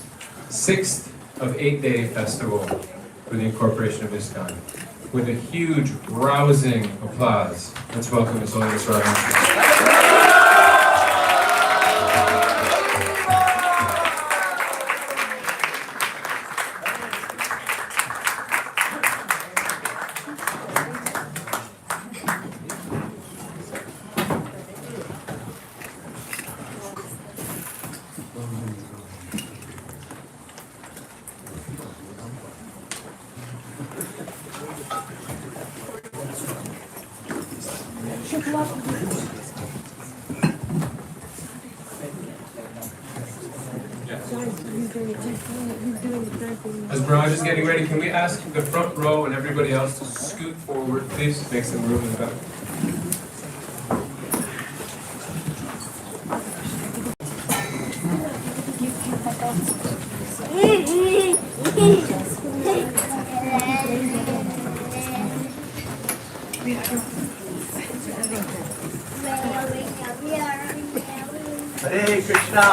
6th of 8-day festival for the incorporation of ISKCON. With a huge, rousing applause, let's welcome His Holiness Radhanath. As Mirage is getting ready, can we ask the front row and everybody else to scoot forward, please? Make some room in the back.
Hare Krishna.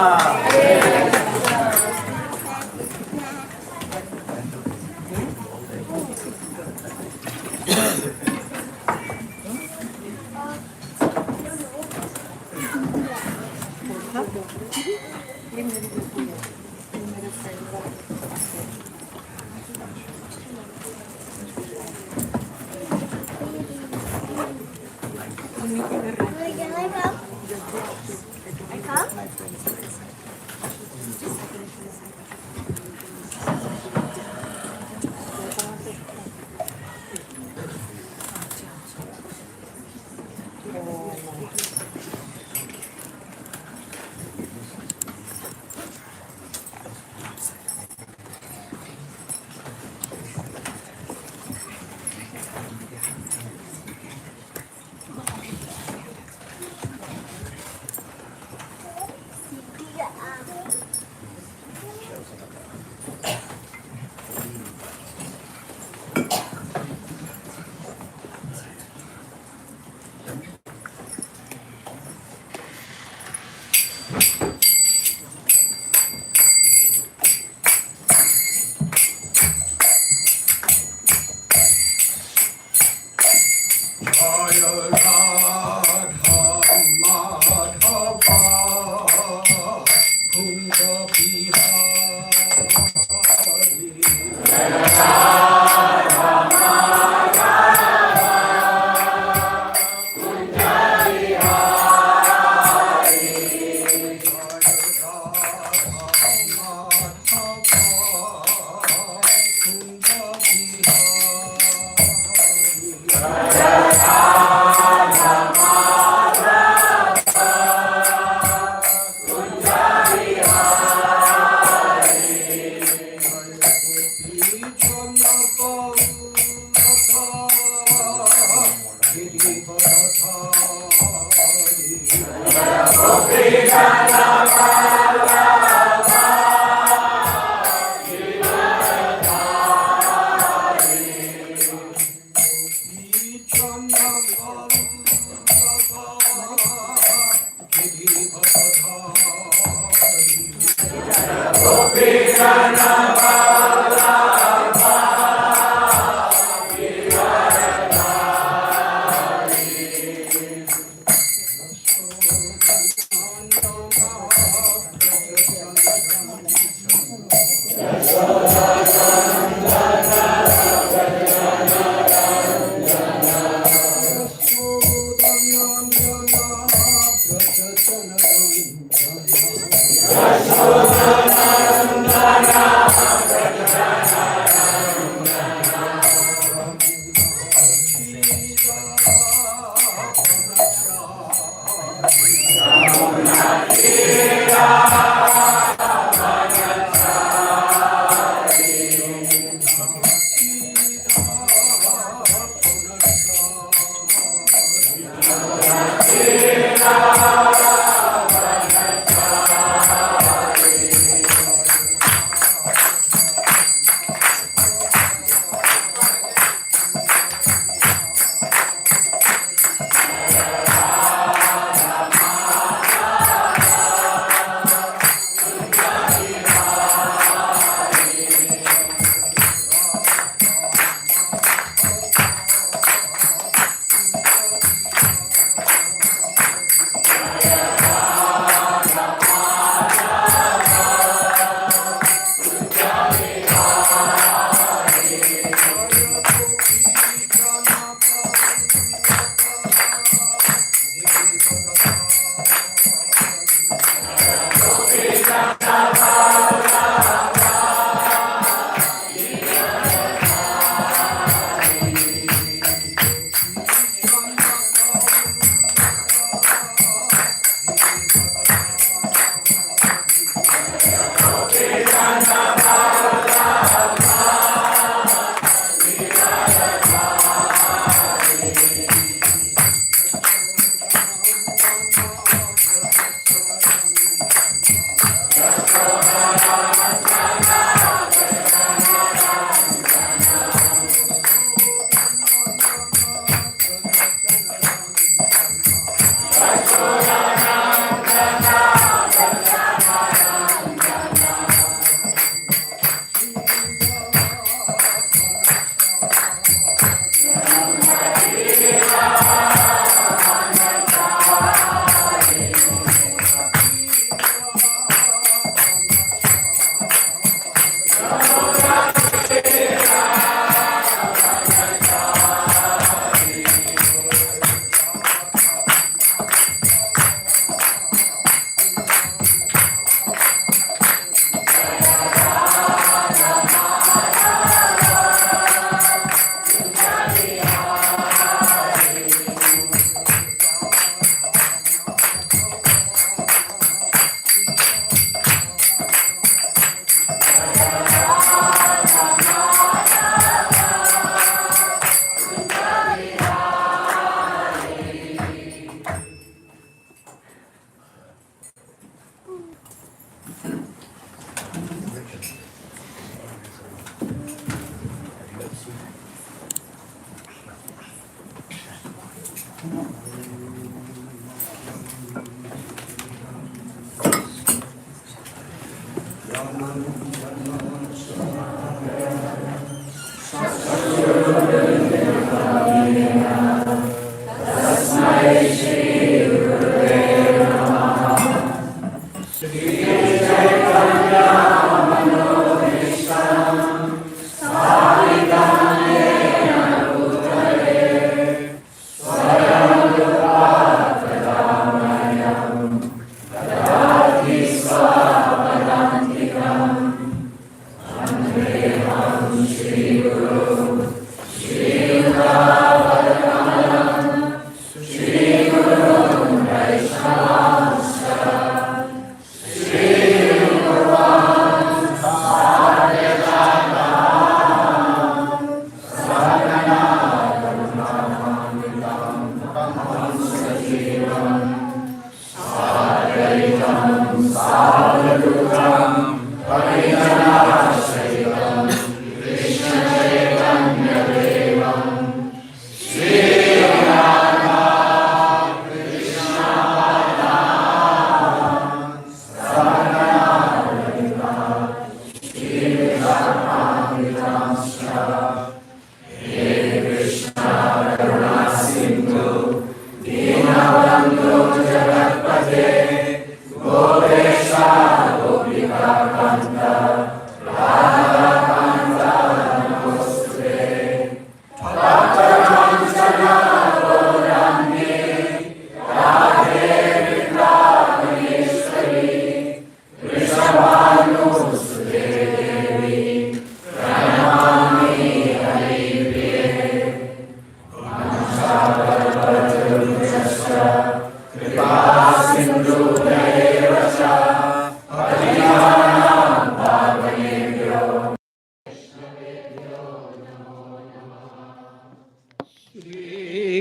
Shri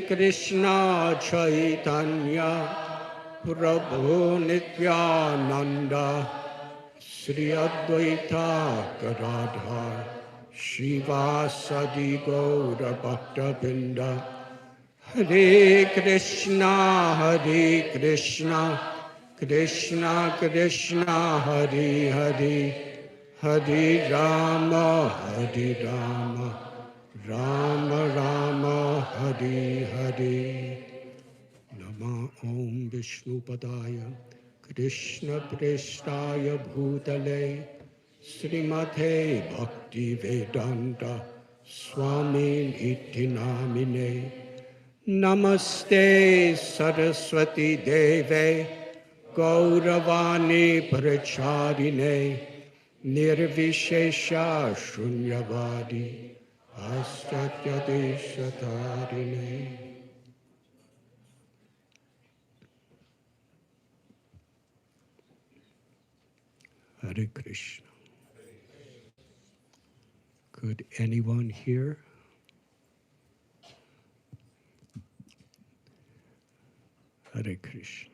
Krishna Chaitanya Prabhu Nityananda Shri Advaita Gadadhar Shivasadi Gaura Bhaktapinda Hare Krishna Krishna Krishna Hare Hare Hare Rama Rama Rama Hare Hare Nama Om Vishnupadaya Krishna Prestaya Bhutale Srimate Bhakti Vedanta Swami Iti Namine Namaste Saraswati Deve Gauravani Pracharine Nirvishesha Shunyavadi Astatyadeshatarine. Hare Krishna. Could anyone hear? Hare Krishna.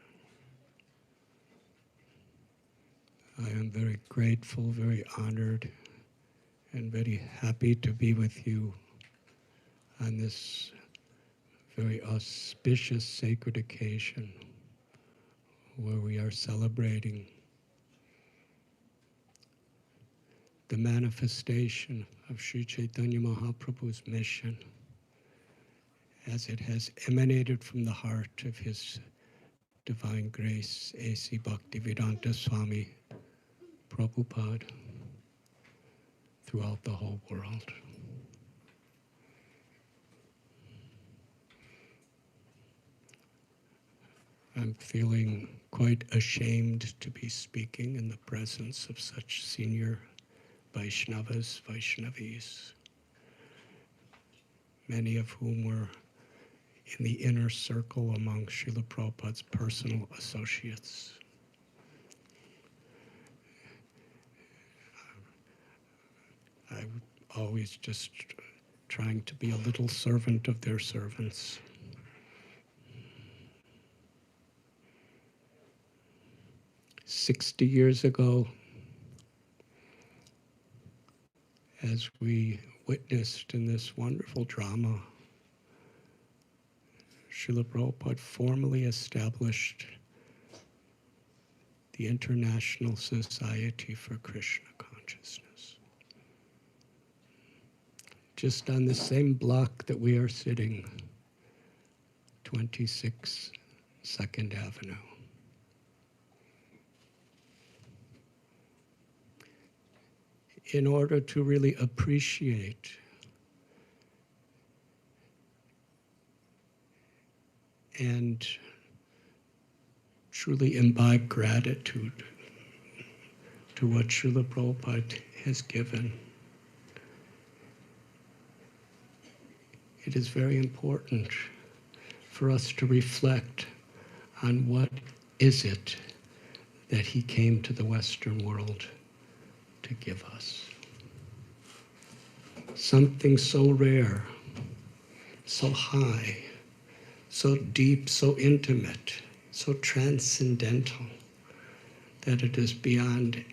I am very grateful, very honored, and very happy to be with you on this very auspicious sacred occasion where we are celebrating the manifestation of Sri Chaitanya Mahaprabhu's mission as it has emanated from the heart of His Divine Grace, A.C. Bhaktivedanta Swami Prabhupada throughout the whole world. I'm feeling quite ashamed to be speaking in the presence of such senior Vaishnavas, Vaishnavis, many of whom were in the inner circle among Srila Prabhupada's personal associates. I'm always just trying to be a little servant of their servants. "60 years ago, as we witnessed in this wonderful drama, Srila Prabhupada formally established the International Society for Krishna Consciousness. Just on the same block that we are sitting, 26 2nd Avenue. In order to really appreciate and truly imbibe gratitude to what Srila Prabhupada has given, it is very important for us to reflect on what is it that he came to the Western world to give us. Something so rare, so high, so deep, so intimate, so transcendental, that it is beyond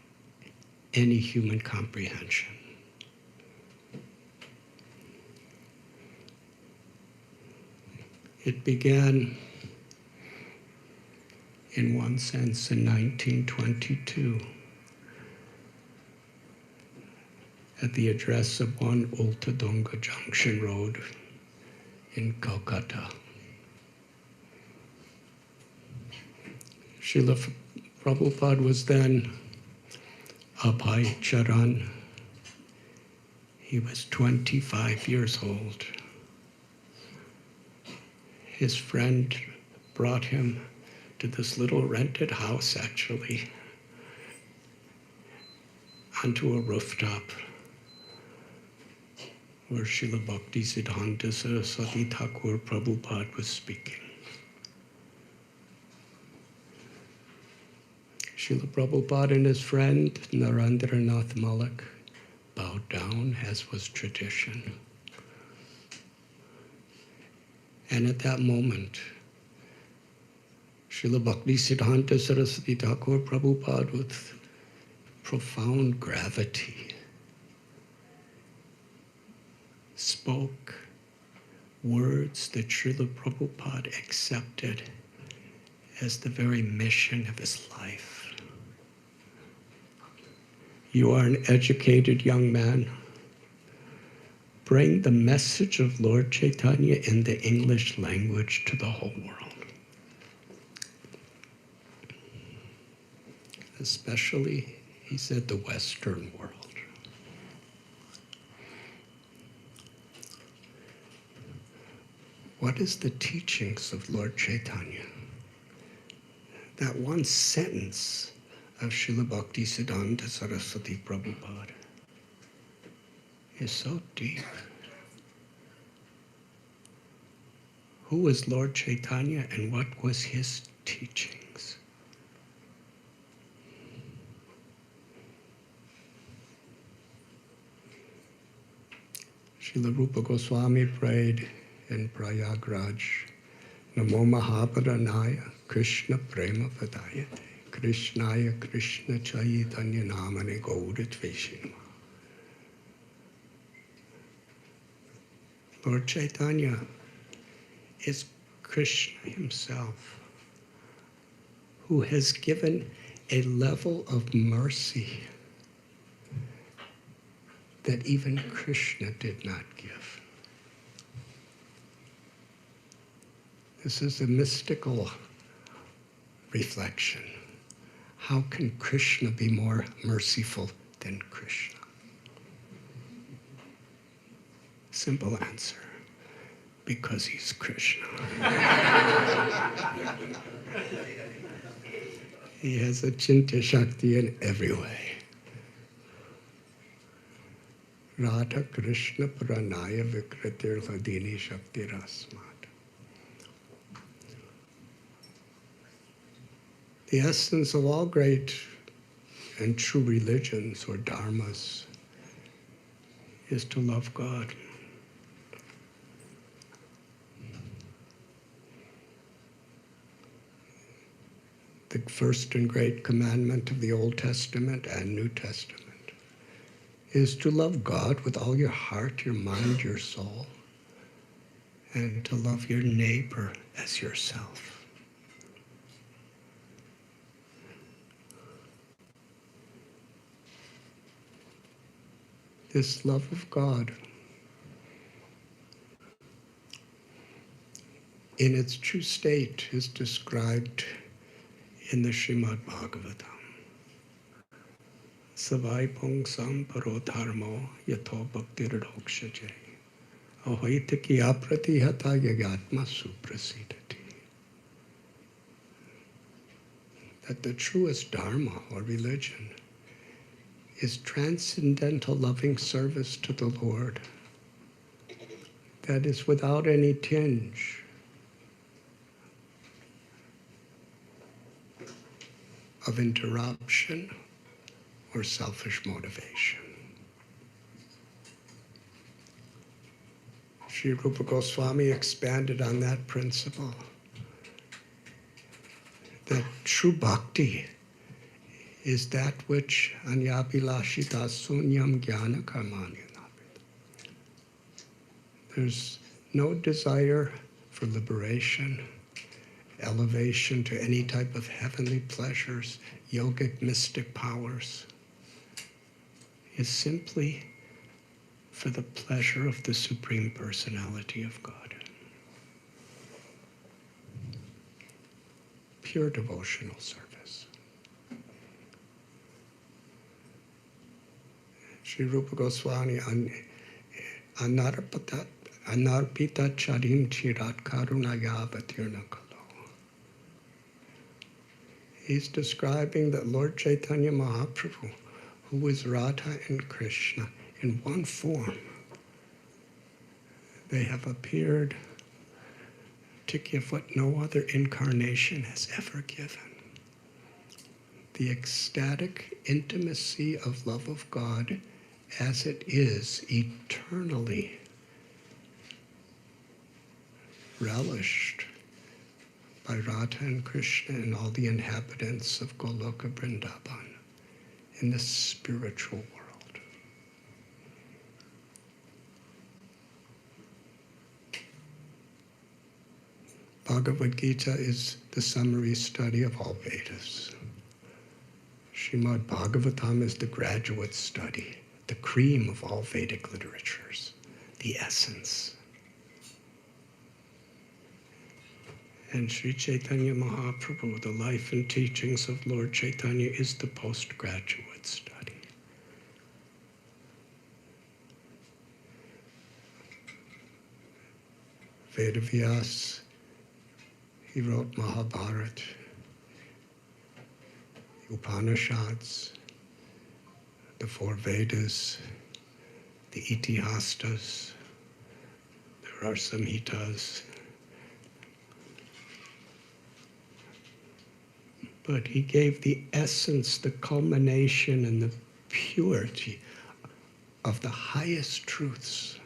any human comprehension. It began, in one sense, in 1922, at the address of 1 Ultadunga Junction Road in Kolkata. Srila Prabhupada was then Abhay Charan. He was 25 years old. His friend brought him to this little rented house, actually, onto a rooftop where Srila Bhakti Siddhanta Saraswati Thakur Prabhupada was speaking. Srila Prabhupada and his friend Narendranath Malik bowed down, as was tradition. And at that moment, Srila Bhakti Siddhanta Saraswati Thakur Prabhupada, with profound gravity, spoke words that Srila Prabhupada accepted as the very mission of his life. You are an educated young man. Bring the message of Lord Chaitanya in the English language to the whole world. Especially, he said, the Western world. What is the teachings of Lord Chaitanya? That one sentence of Srila Bhakti Siddhanta Saraswati Prabhupada is so deep. Who was Lord Chaitanya and what was his teachings? Srila Rupa Goswami prayed in Prayagraj, Namo Mahaparanaya Krishna Prema Padayate Krishnaya Krishna Chaitanya Namane Gaudat Vaishnava. Lord Chaitanya is Krishna himself, who has given a level of mercy that even Krishna did not give. This is a mystical reflection. How can Krishna be more merciful than Krishna? Simple answer. Because he's Krishna. He has a Chinta Shakti in every way. Radha Krishna Pranaya Vikritir Vadini Shakti Rasmat. The essence of all great and true religions or dharmas is to love God. The first and great commandment of the Old Testament and New Testament is to love God with all your heart, your mind, your soul, and to love your neighbor as yourself. This love of God, in its true state, is described in the Srimad Bhagavatam. Savai pungsam paro dharmo yatho bhaktiradhokshaje ahoitiki apratihata yagatma suprasidati. That the truest dharma or religion is transcendental loving service to the Lord that is without any tinge of interruption or selfish motivation. Sri Rupa Goswami expanded on that principle, that true bhakti is that which anyabhilashita sunyam jnana karmanya. There's no desire for liberation, elevation to any type of heavenly pleasures, yogic mystic powers. Is simply for the pleasure of the Supreme Personality of God. Pure devotional service. Sri Rupa Goswami anarpita charim chirat karunaya vatirna kalo. He's describing that Lord Chaitanya Mahaprabhu, who is Radha and Krishna in one form, they have appeared to give what no other incarnation has ever given. the ecstatic intimacy of love of God as it is eternally relished by Radha and Krishna and all the inhabitants of Goloka Vrindavan in the spiritual world. Bhagavad Gita is the summary study of all Vedas. Srimad Bhagavatam is the graduate study, the cream of all Vedic literatures, the essence. And Sri Chaitanya Mahaprabhu, the life and teachings of Lord Chaitanya, is the postgraduate study. Vedavyas, he wrote Mahabharata, Upanishads, the four Vedas, the Itihastas, there are Samhitas. But he gave the essence, the culmination, and the purity of the highest truths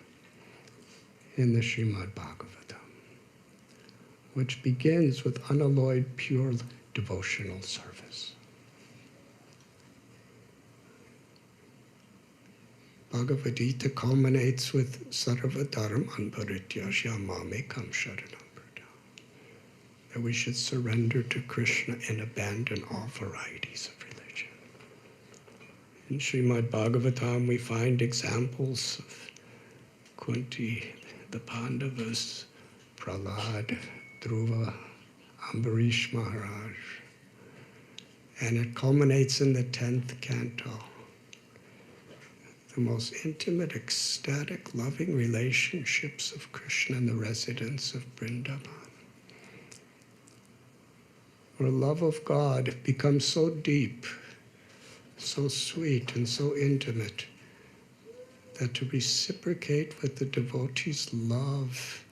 in the Srimad Bhagavatam, which begins with unalloyed, pure devotional service. Bhagavad Gita culminates with Sarva Dharman Parityasya Mamekam Sharanam Vrata, that we should surrender to Krishna and abandon all varieties of religion. In Srimad Bhagavatam, we find examples of Kunti, the Pandavas, Prahlad, Dhruva, Ambarish Maharaj, and it culminates in the 10th canto. The most intimate, ecstatic, loving relationships of Krishna and the residents of Vrindavan, where love of God becomes so deep, so sweet, and so intimate that to reciprocate with the devotee's love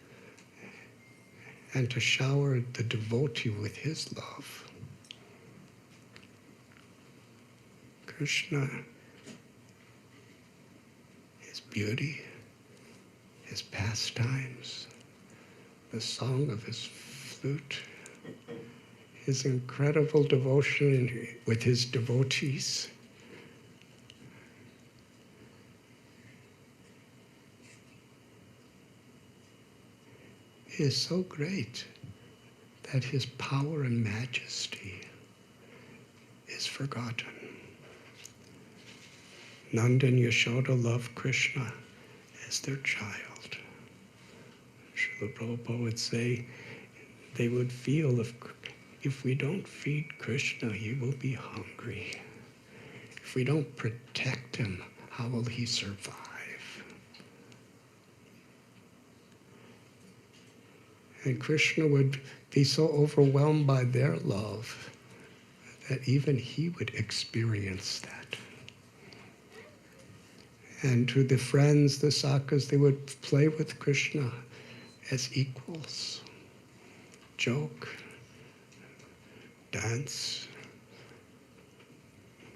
and to shower the devotee with his love, Krishna, his beauty, his pastimes, the song of his flute, his incredible devotion with his devotees, is so great that his power and majesty is forgotten. Nanda and Yashoda love Krishna as their child. Srila Prabhupada would say they would feel if we don't feed Krishna, he will be hungry. If we don't protect him, how will he survive? And Krishna would be so overwhelmed by their love that even he would experience that. And to the friends, the Sakas, they would play with Krishna as equals, joke, dance,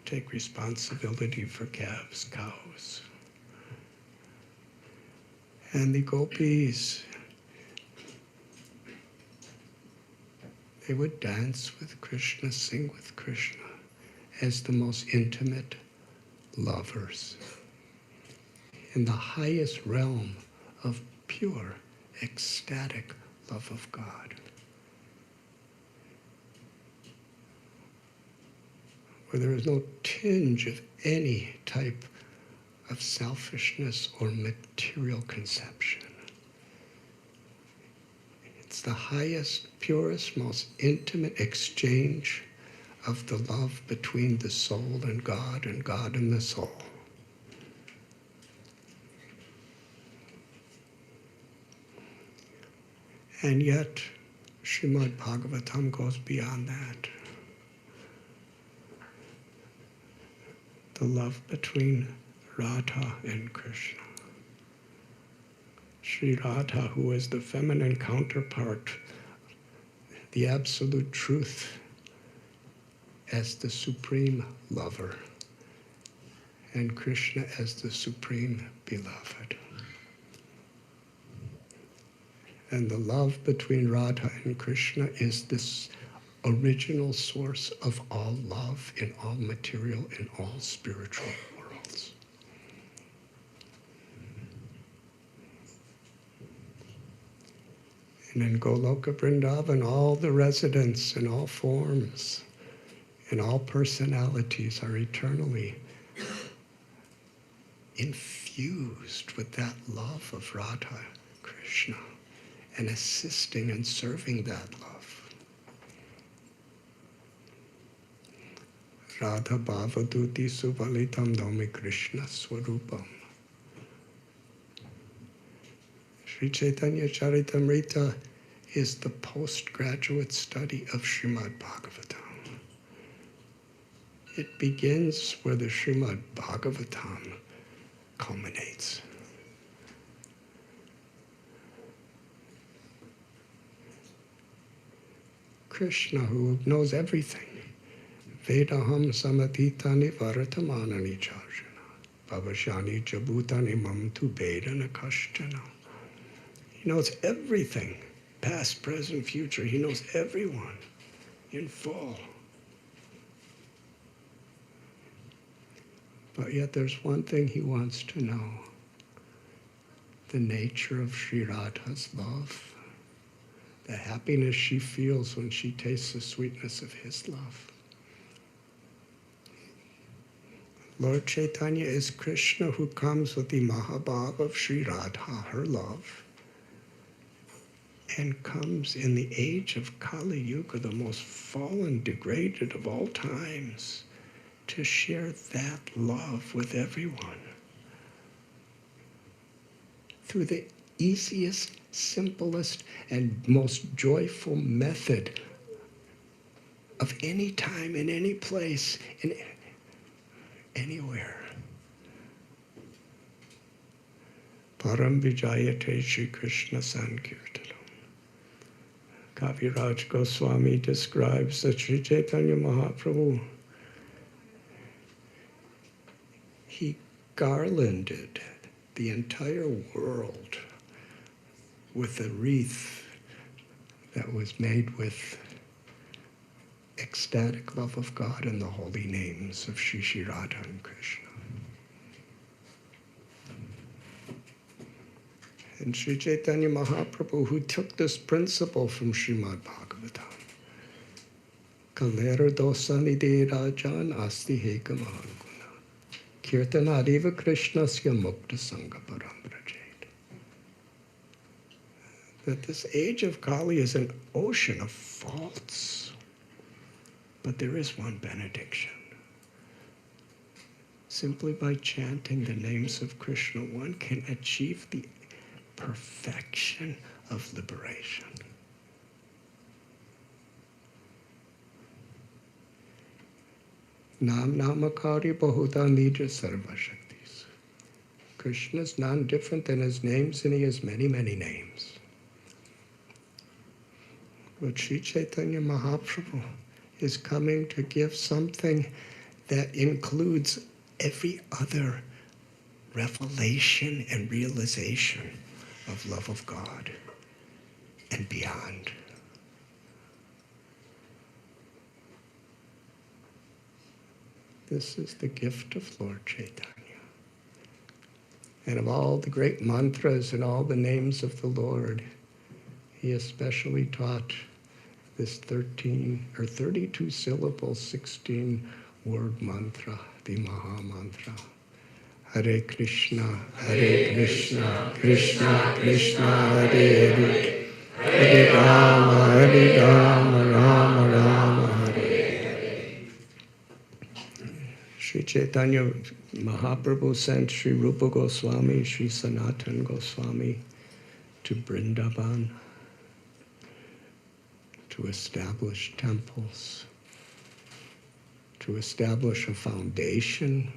take responsibility for calves, cows. And the gopis, they would dance with Krishna, sing with Krishna as the most intimate lovers in the highest realm of pure, ecstatic love of God, where there is no tinge of any type of selfishness or material conception. It's the highest, purest, most intimate exchange of the love between the soul and God and the soul. And yet, Srimad Bhagavatam goes beyond that. The love between Radha and Krishna. Sri Radha, who is the feminine counterpart, the absolute truth as the supreme lover and Krishna as the supreme beloved. And the love between Radha and Krishna is this original source of all love in all material, in all spiritual worlds. And in Goloka Vrindavan, all the residents in all forms, in all personalities are eternally infused with that love of Radha, Krishna, and assisting and serving that love. Radha Bhavaduti Subalitam Nomi Krishna Swarupam. Sri Chaitanya Charitamrita is the postgraduate study of Srimad Bhagavatam. It begins where the Srimad Bhagavatam culminates. Krishna, who knows everything. Vedaham samatitani varatamanani charjana. Bhavashani jabhutani mam tu vedana kashtana. He knows everything, past, present, future. He knows everyone in full. But yet there's one thing he wants to know. The nature of Sri Radha's love. The happiness she feels when she tastes the sweetness of his love. Lord Chaitanya is Krishna who comes with the Mahabhav of Sri Radha, her love, and comes in the age of Kali Yuga, the most fallen, degraded of all times, to share that love with everyone. Through the easiest, simplest, and most joyful method of any time, in any place, in anywhere. Param Vijayate Shri Krishna Sankirtanam. Kaviraj Goswami describes that Sri Chaitanya Mahaprabhu, he garlanded the entire world with a wreath that was made with ecstatic love of God and the holy names of Shri Radha and Krishna. And Sri Chaitanya Mahaprabhu, who took this principle from Srimad Bhagavatam, Kalera dosanide rajan asti heka mahanguna, kirtanadiva krishnasya mukta sangha param brajed. That this age of Kali is an ocean of faults, but there is one benediction. Simply by chanting the names of Krishna, one can achieve the perfection of liberation. Nam namakari bahuda nija sarva shaktis. Krishna is none different than his names, and he has many, many names. But Sri Chaitanya Mahaprabhu is coming to give something that includes every other revelation and realization of love of God and beyond. This is the gift of Lord Chaitanya. And of all the great mantras and all the names of the Lord, he especially taught this 32 syllable, 16 word mantra, the Maha Mantra. Hare Krishna, Krishna Krishna, Hare Hare, Hare Rama, Rama Rama, Hare Hare. Sri Chaitanya Mahaprabhu sent Sri Rupa Goswami, Sri Sanatana Goswami to Vrindavan to establish temples, to establish a foundation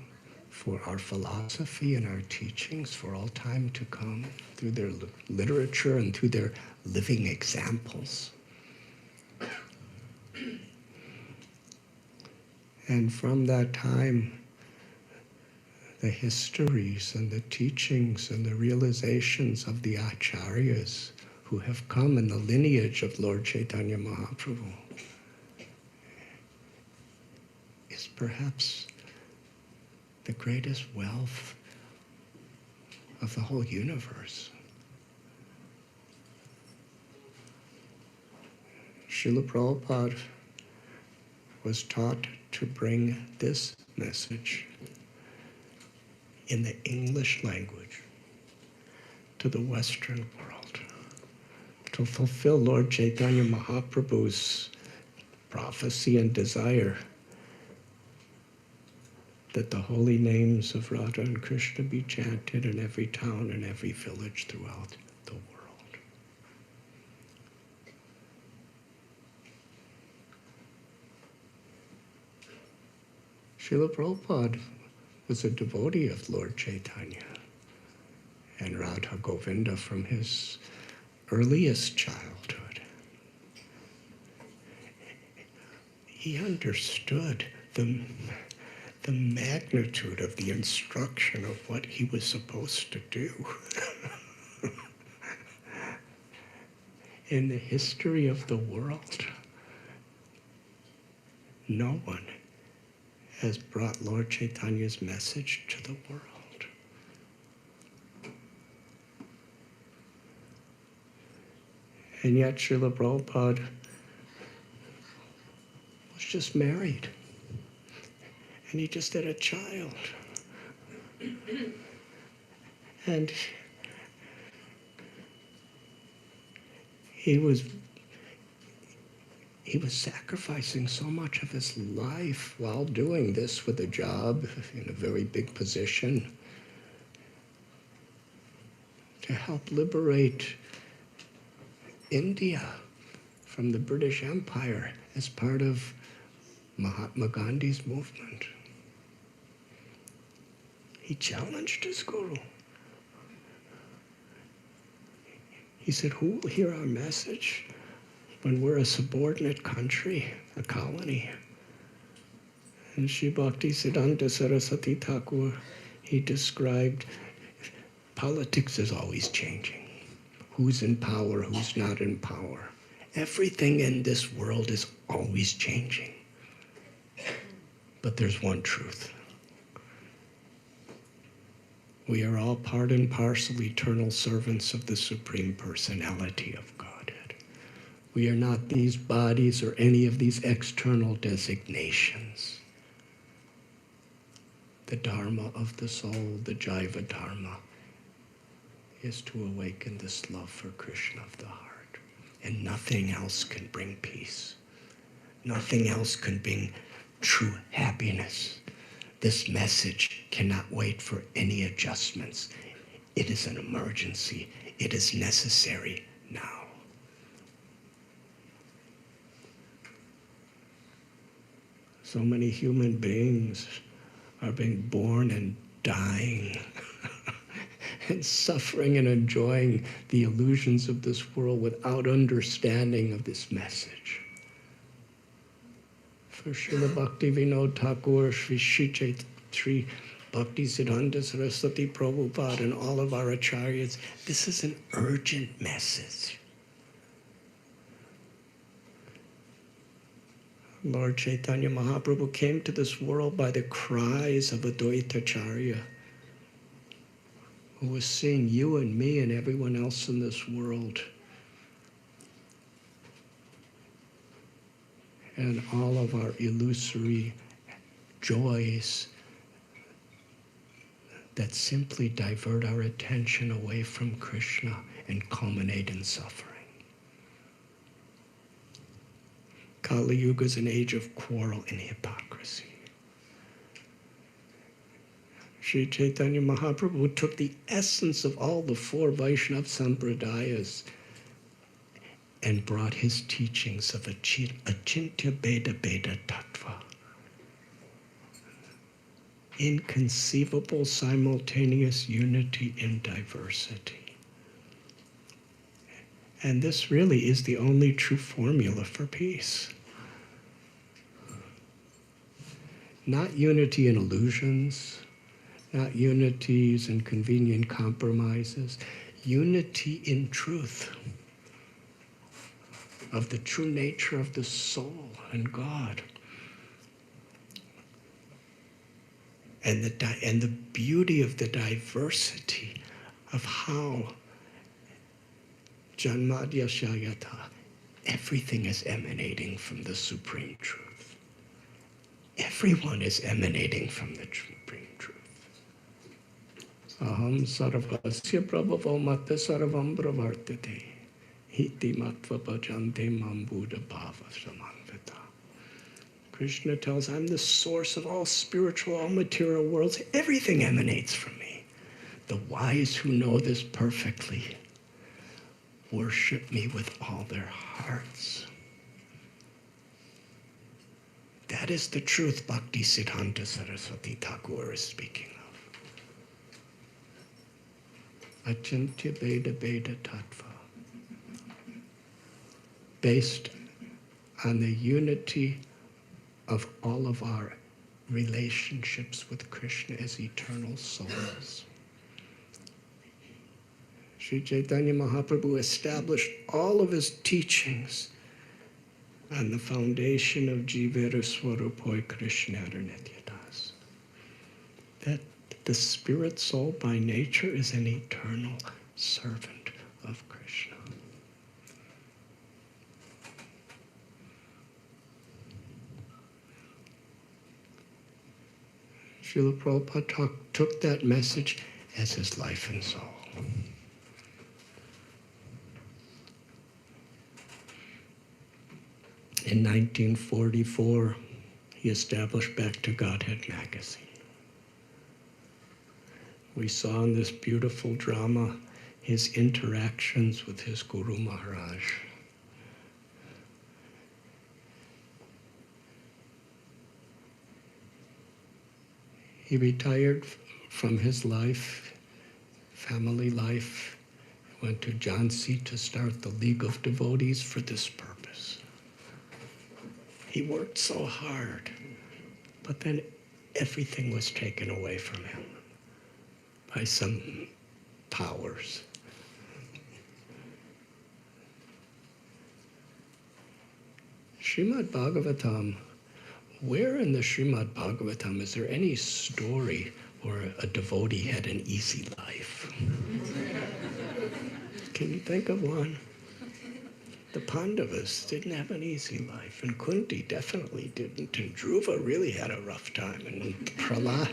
for our philosophy and our teachings for all time to come, through their literature and through their living examples. And from that time, the histories and the teachings and the realizations of the acharyas who have come in the lineage of Lord Chaitanya Mahaprabhu is perhaps the greatest wealth of the whole universe. Srila Prabhupada was taught to bring this message in the English language to the Western world, to fulfill Lord Chaitanya Mahaprabhu's prophecy and desire that the holy names of Radha and Krishna be chanted in every town and every village throughout the world. Srila Prabhupada was a devotee of Lord Chaitanya and Radha Govinda from his earliest childhood. He understood the magnitude of the instruction of what he was supposed to do. In the history of the world, no one has brought Lord Chaitanya's message to the world. And yet Srila Prabhupada was just married. And he just had a child. And he was sacrificing so much of his life while doing this with a job in a very big position to help liberate India from the British Empire as part of Mahatma Gandhi's movement. He challenged his guru. He said, who will hear our message when we're a subordinate country, a colony? And Sri Bhaktisiddhanta Saraswati Thakur, he described politics is always changing. Who's in power, who's not in power. Everything in this world is always changing. But there's one truth. We are all part and parcel eternal servants of the Supreme Personality of Godhead. We are not these bodies or any of these external designations. The Dharma of the soul, the Jaiva Dharma, is to awaken this love for Krishna of the heart. And nothing else can bring peace. Nothing else can bring true happiness. This message cannot wait for any adjustments. It is an emergency. It is necessary now. So many human beings are being born and dying and suffering and enjoying the illusions of this world without understanding of this message. For Srila Bhakti Vinod Thakur, Sri Bhakti Siddhanta Saraswati Prabhupada, and all of our acharyas, this is an urgent message. Lord Chaitanya Mahaprabhu came to this world by the cries of Advaita Acharya, who was seeing you and me and everyone else in this world, and all of our illusory joys that simply divert our attention away from Krishna and culminate in suffering. Kali Yuga is an age of quarrel and hypocrisy. Sri Chaitanya Mahaprabhu took the essence of all the four Vaishnava Sampradayas and brought his teachings of Achintya Beda Beda Tattva. Inconceivable simultaneous unity in diversity. And this really is the only true formula for peace. Not unity in illusions, not unities in convenient compromises, unity in truth of the true nature of the soul and God. And the beauty of the diversity of how Janmadya Shayata, everything is emanating from the Supreme Truth. Everyone is emanating from the Supreme Truth. Aham sarvasya prabhavo mata sarvam pravartate hiti matva bhajante mam buddha bhava samanvita. Krishna tells, I'm the source of all spiritual, all material worlds. Everything emanates from me. The wise who know this perfectly worship me with all their hearts. That is the truth Bhakti Siddhanta Saraswati Thakur is speaking of. Achintya Veda Veda Tattva. Based on the unity of all of our relationships with Krishna as eternal souls. Sri Chaitanya Mahaprabhu established all of his teachings on the foundation of Jivera Swarupoi Krishna Nityadas. That the spirit soul by nature is an eternal servant of Krishna. Srila Prabhupada took that message as his life and soul. In 1944, he established Back to Godhead magazine. We saw in this beautiful drama his interactions with his Guru Maharaj. He retired from his life, family life, went to Jhansi to start the League of Devotees for this purpose. He worked so hard, but then everything was taken away from him by some powers. Srimad Bhagavatam, where in the Srimad Bhagavatam is there any story where a devotee had an easy life? Can you think of one? The Pandavas didn't have an easy life, and Kunti definitely didn't, and Dhruva really had a rough time, and Prahlad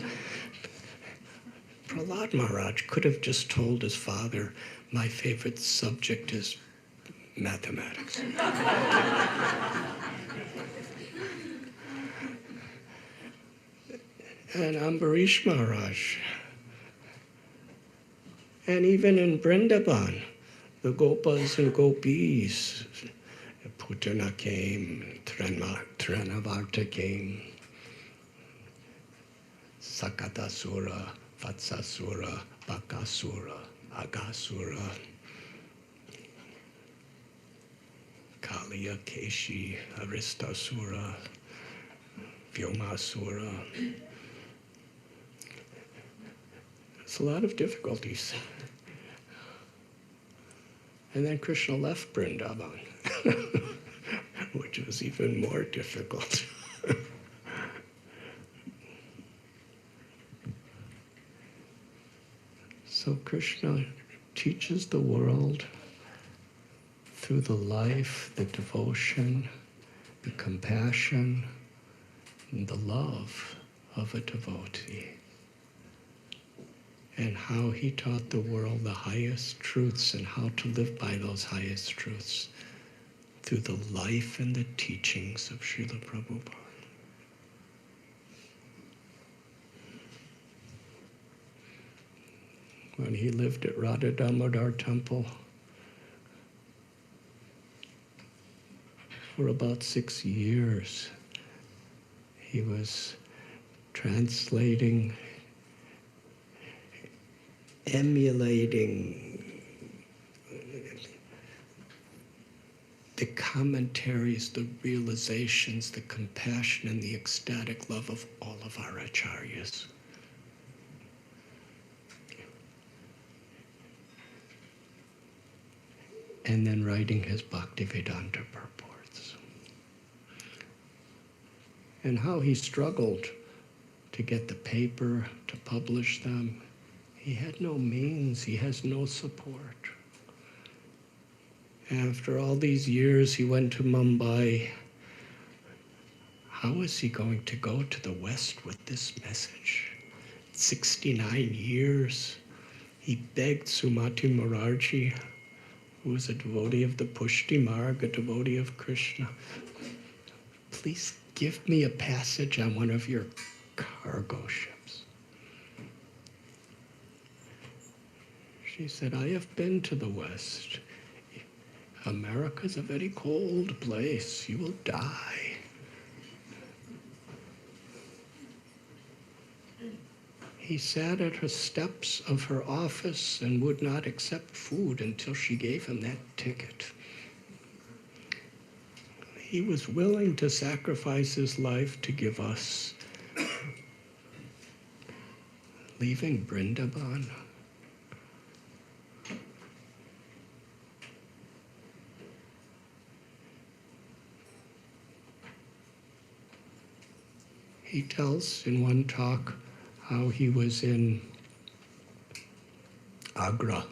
Maharaj could have just told his father, my favorite subject is mathematics. And Ambarish Maharaj, and even in Vrindavan, the Gopas and Gopis, Putana came, Tranavarta came, Sakatasura, Vatsasura, Bakasura, Agasura, Kaliya, Keshi, Aristasura, Vyomasura. It's a lot of difficulties. And then Krishna left Vrindavan, which was even more difficult. So Krishna teaches the world through the life, the devotion, the compassion, and the love of a devotee. And how he taught the world the highest truths and how to live by those highest truths through the life and the teachings of Srila Prabhupada. When he lived at Radha Damodar Temple for about 6 years, he was translating, emulating the commentaries, the realizations, the compassion, and the ecstatic love of all of our acharyas. And then writing his Bhaktivedanta purports. And how he struggled to get the paper, to publish them. He had no means, he has no support. After all these years, he went to Mumbai. How is he going to go to the West with this message? 69 years. He begged Sumati Morarji, who was a devotee of the Pushti Marg, a devotee of Krishna, please give me a passage on one of your cargo ships. She said, I have been to the West. America's a very cold place. You will die. He sat at her steps of her office and would not accept food until she gave him that ticket. He was willing to sacrifice his life to give us. Leaving Vrindavan. He tells in one talk how he was in Agra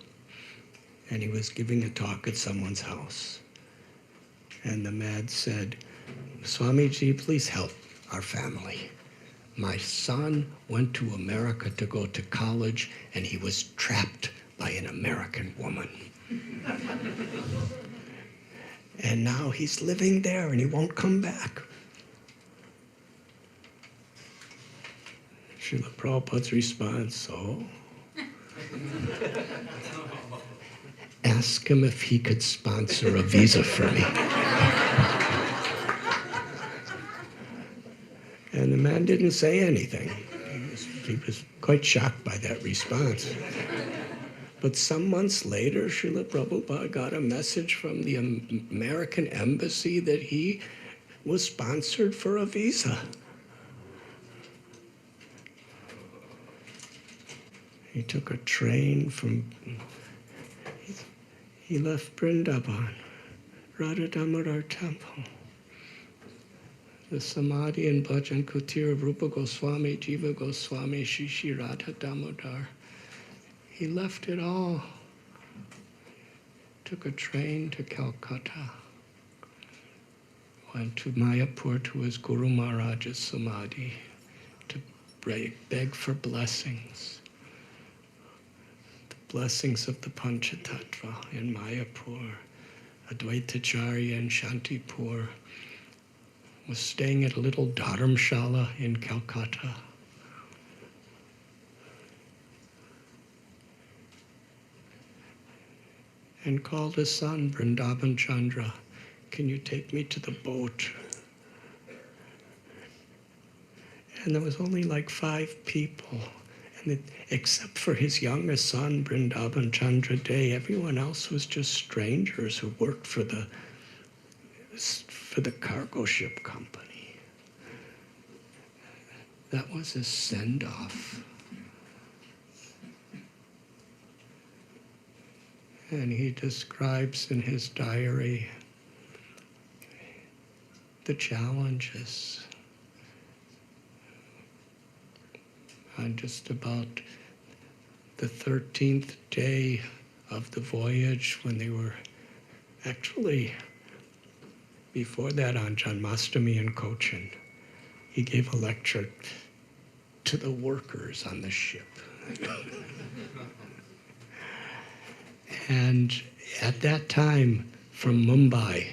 and he was giving a talk at someone's house. And the man said, Swamiji, please help our family. My son went to America to go to college and he was trapped by an American woman. And now he's living there and he won't come back. Srila Prabhupada's response, so? Ask him if he could sponsor a visa for me. And the man didn't say anything. He was quite shocked by that response. But some months later, Srila Prabhupada got a message from the American embassy that he was sponsored for a visa. He took a train from, he left Vrindavan, Radha Damodar temple. The Samadhi and Bhajan Kutir of Rupa Goswami, Jiva Goswami, Shishi Radha Damodar. He left it all. Took a train to Calcutta. Went to Mayapur to his Guru Maharaj's Samadhi to beg for blessings. Blessings of the Panchatattva in Mayapur. Advaitacharya in Shantipur. Was staying at a little dharamshala in Calcutta. And called his son, Vrindavan Chandra, can you take me to the boat? And there was only like 5 people. And except for his youngest son, Vrindavan Chandra Day, everyone else was just strangers who worked for the cargo ship company. That was his send-off. And he describes in his diary the challenges. On just about the 13th day of the voyage, when they were actually, before that on Janmashtami in Cochin, he gave a lecture to the workers on the ship. And at that time, from Mumbai,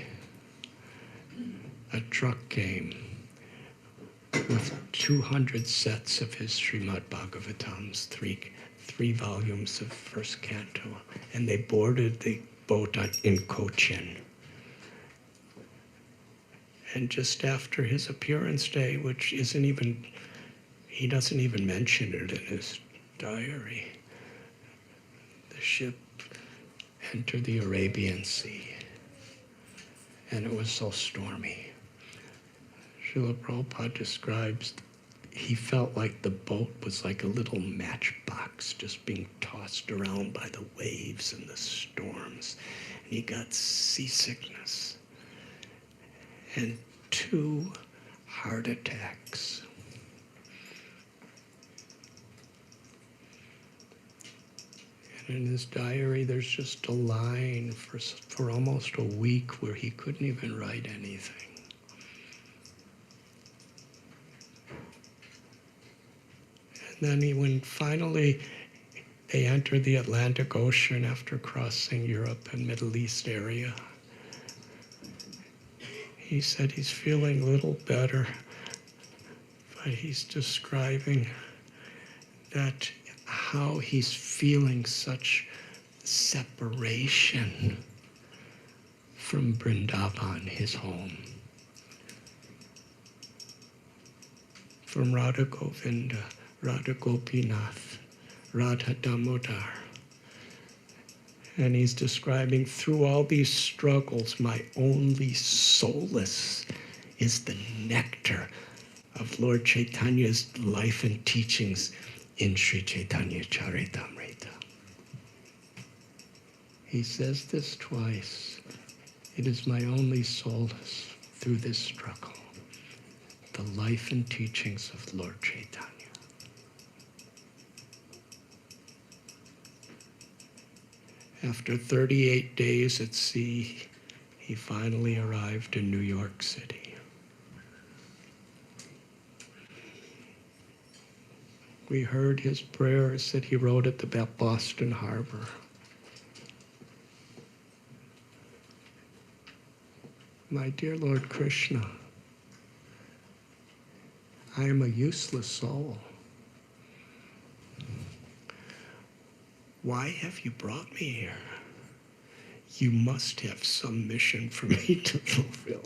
a truck came with 200 sets of his Srimad Bhagavatams, three volumes of first canto, and they boarded the boat in Cochin. And just after his appearance day, which isn't even, he doesn't even mention it in his diary, the ship entered the Arabian Sea. and it was so stormy. Srila Prabhupada describes he felt like the boat was like a little matchbox just being tossed around by the waves and the storms. And he got seasickness and 2 heart attacks. And in his diary, there's just a line for almost a week where he couldn't even write anything. And then when finally they entered the Atlantic Ocean after crossing Europe and Middle East area, he said he's feeling a little better, but he's describing that how he's feeling such separation from Vrindavan, his home, from Radha Govinda, Radha Gopinath, Radha Damodar. And he's describing through all these struggles, my only solace is the nectar of Lord Chaitanya's life and teachings in Sri Chaitanya Charitamrita. He says this twice. It is my only solace through this struggle, the life and teachings of Lord Chaitanya. After 38 days at sea, he finally arrived in New York City. We heard his prayers that he wrote at the Boston Harbor. My dear Lord Krishna, I am a useless soul. Why have you brought me here? You must have some mission for me to fulfill.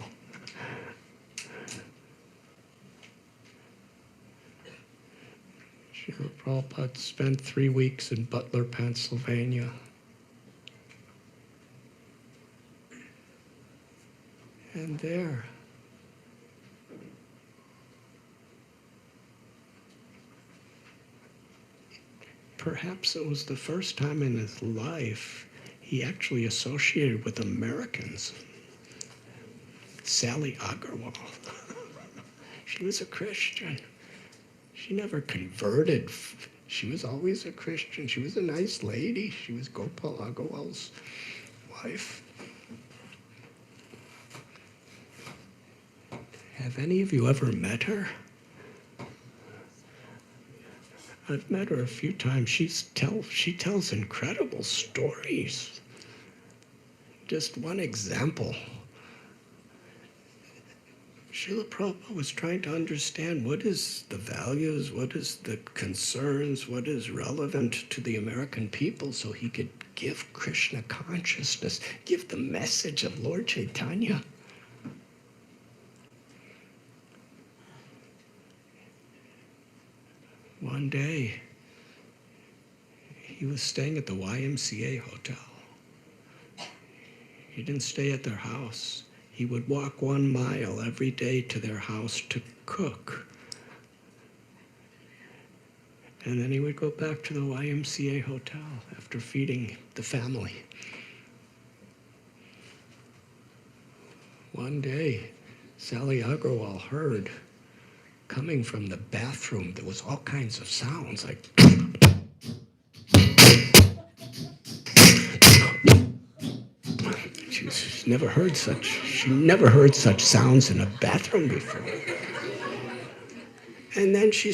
Srila Prabhupada spent 3 weeks in Butler, Pennsylvania. And there, perhaps it was the first time in his life he actually associated with Americans. Sally Agarwal. She was a Christian. She never converted. She was always a Christian. She was a nice lady. She was Gopal Agarwal's wife. Have any of you ever met her? I've met her a few times. She tells incredible stories. Just one example. Srila Prabhupada was trying to understand what is the values, what is the concerns, what is relevant to the American people so he could give Krishna consciousness, give the message of Lord Chaitanya. One day, he was staying at the YMCA hotel. He didn't stay at their house. He would walk 1 mile every day to their house to cook. And then he would go back to the YMCA hotel after feeding the family. One day, Sally Agarwal heard, coming from the bathroom, there was all kinds of sounds like she never heard such sounds in a bathroom before. And then she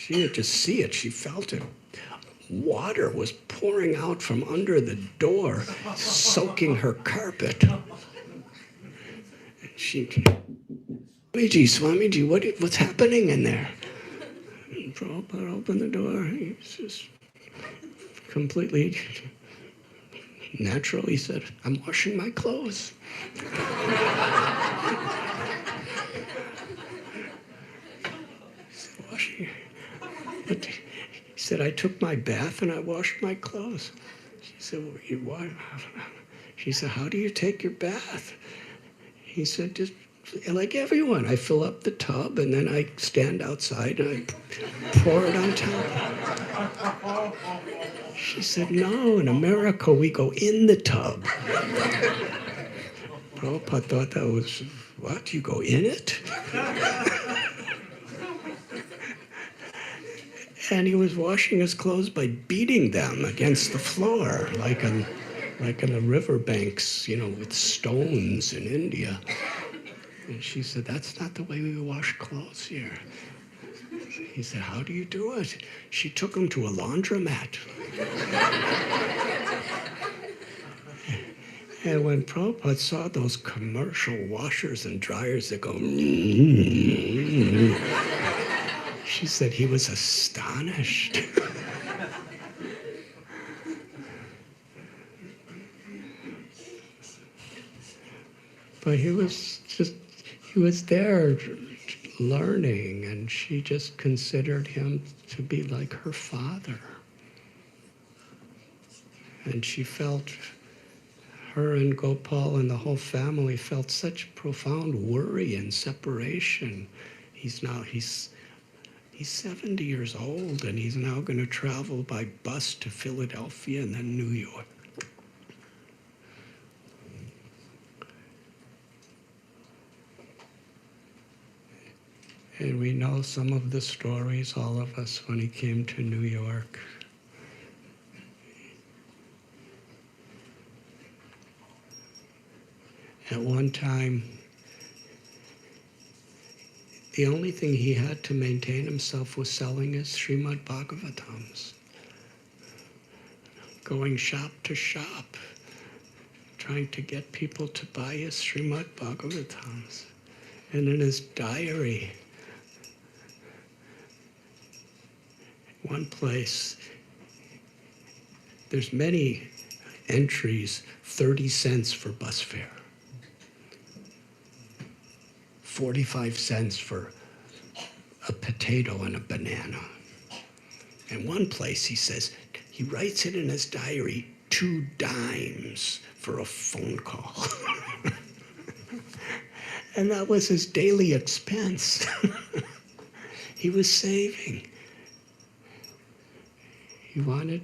didn't just see it, she felt it. Water was pouring out from under the door, soaking her carpet. Swamiji, what's happening in there? And Prabhupada opened the door. He's just completely natural. He said, I'm washing my clothes. He said, I took my bath and I washed my clothes. She said, well, She said, how do you take your bath? He said, just like everyone. I fill up the tub and then I stand outside and I pour it on top. She said, no, in America we go in the tub. Prabhupada thought that was, what, you go in it? And he was washing his clothes by beating them against the floor, like in the riverbanks, with stones in India. And she said, that's not the way we wash clothes here. He said, how do you do it? She took him to a laundromat. And when Prabhupada saw those commercial washers and dryers that go, she said he was astonished. But he was there learning, and she just considered him to be like her father. And she felt, her and Gopal and the whole family felt such profound worry and separation. He's 70 years old, and he's now going to travel by bus to Philadelphia and then New York. And we know some of the stories, all of us, when he came to New York. At one time, the only thing he had to maintain himself was selling his Srimad Bhagavatams. Going shop to shop, trying to get people to buy his Srimad Bhagavatams. And in his diary, one place, there's many entries, 30 cents for bus fare, 45 cents for a potato and a banana. And one place he writes it in his diary, 2 dimes for a phone call. And that was his daily expense. He was saving. He wanted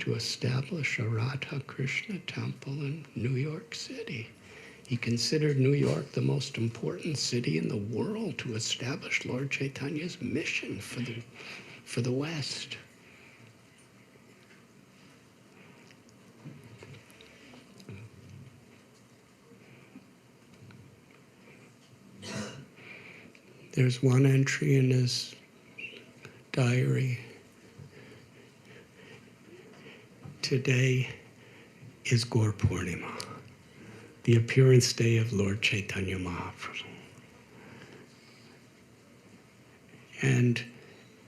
to establish a Radha Krishna temple in New York City. He considered New York the most important city in the world to establish Lord Chaitanya's mission for the West. There's one entry in his diary. Today is Gaur Purnima, the appearance day of Lord Chaitanya Mahaprabhu. And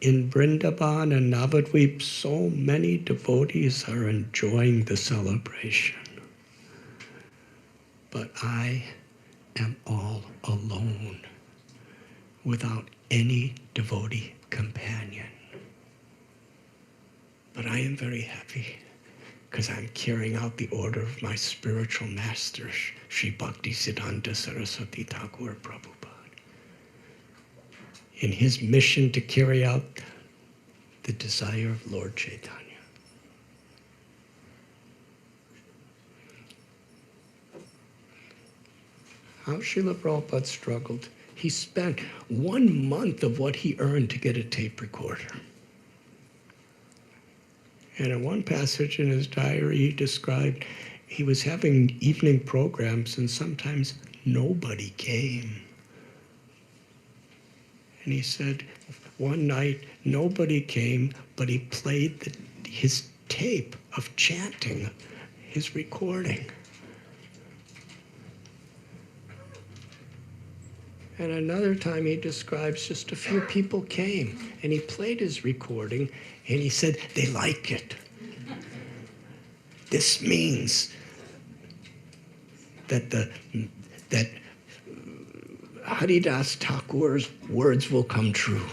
in Vrindavan and Navadvip, so many devotees are enjoying the celebration. But I am all alone, without any devotee companion. But I am very happy, because I'm carrying out the order of my spiritual master, Sri Bhaktisiddhanta Saraswati Thakur Prabhupada. In his mission to carry out the desire of Lord Chaitanya. How Srila Prabhupada struggled. He spent 1 month of what he earned to get a tape recorder. And in one passage in his diary, he described he was having evening programs and sometimes nobody came. And he said, one night, nobody came, but he played his tape of chanting, his recording. And another time he describes just a few people came, and he played his recording, and he said, they like it. This means that Haridas Thakur's words will come true.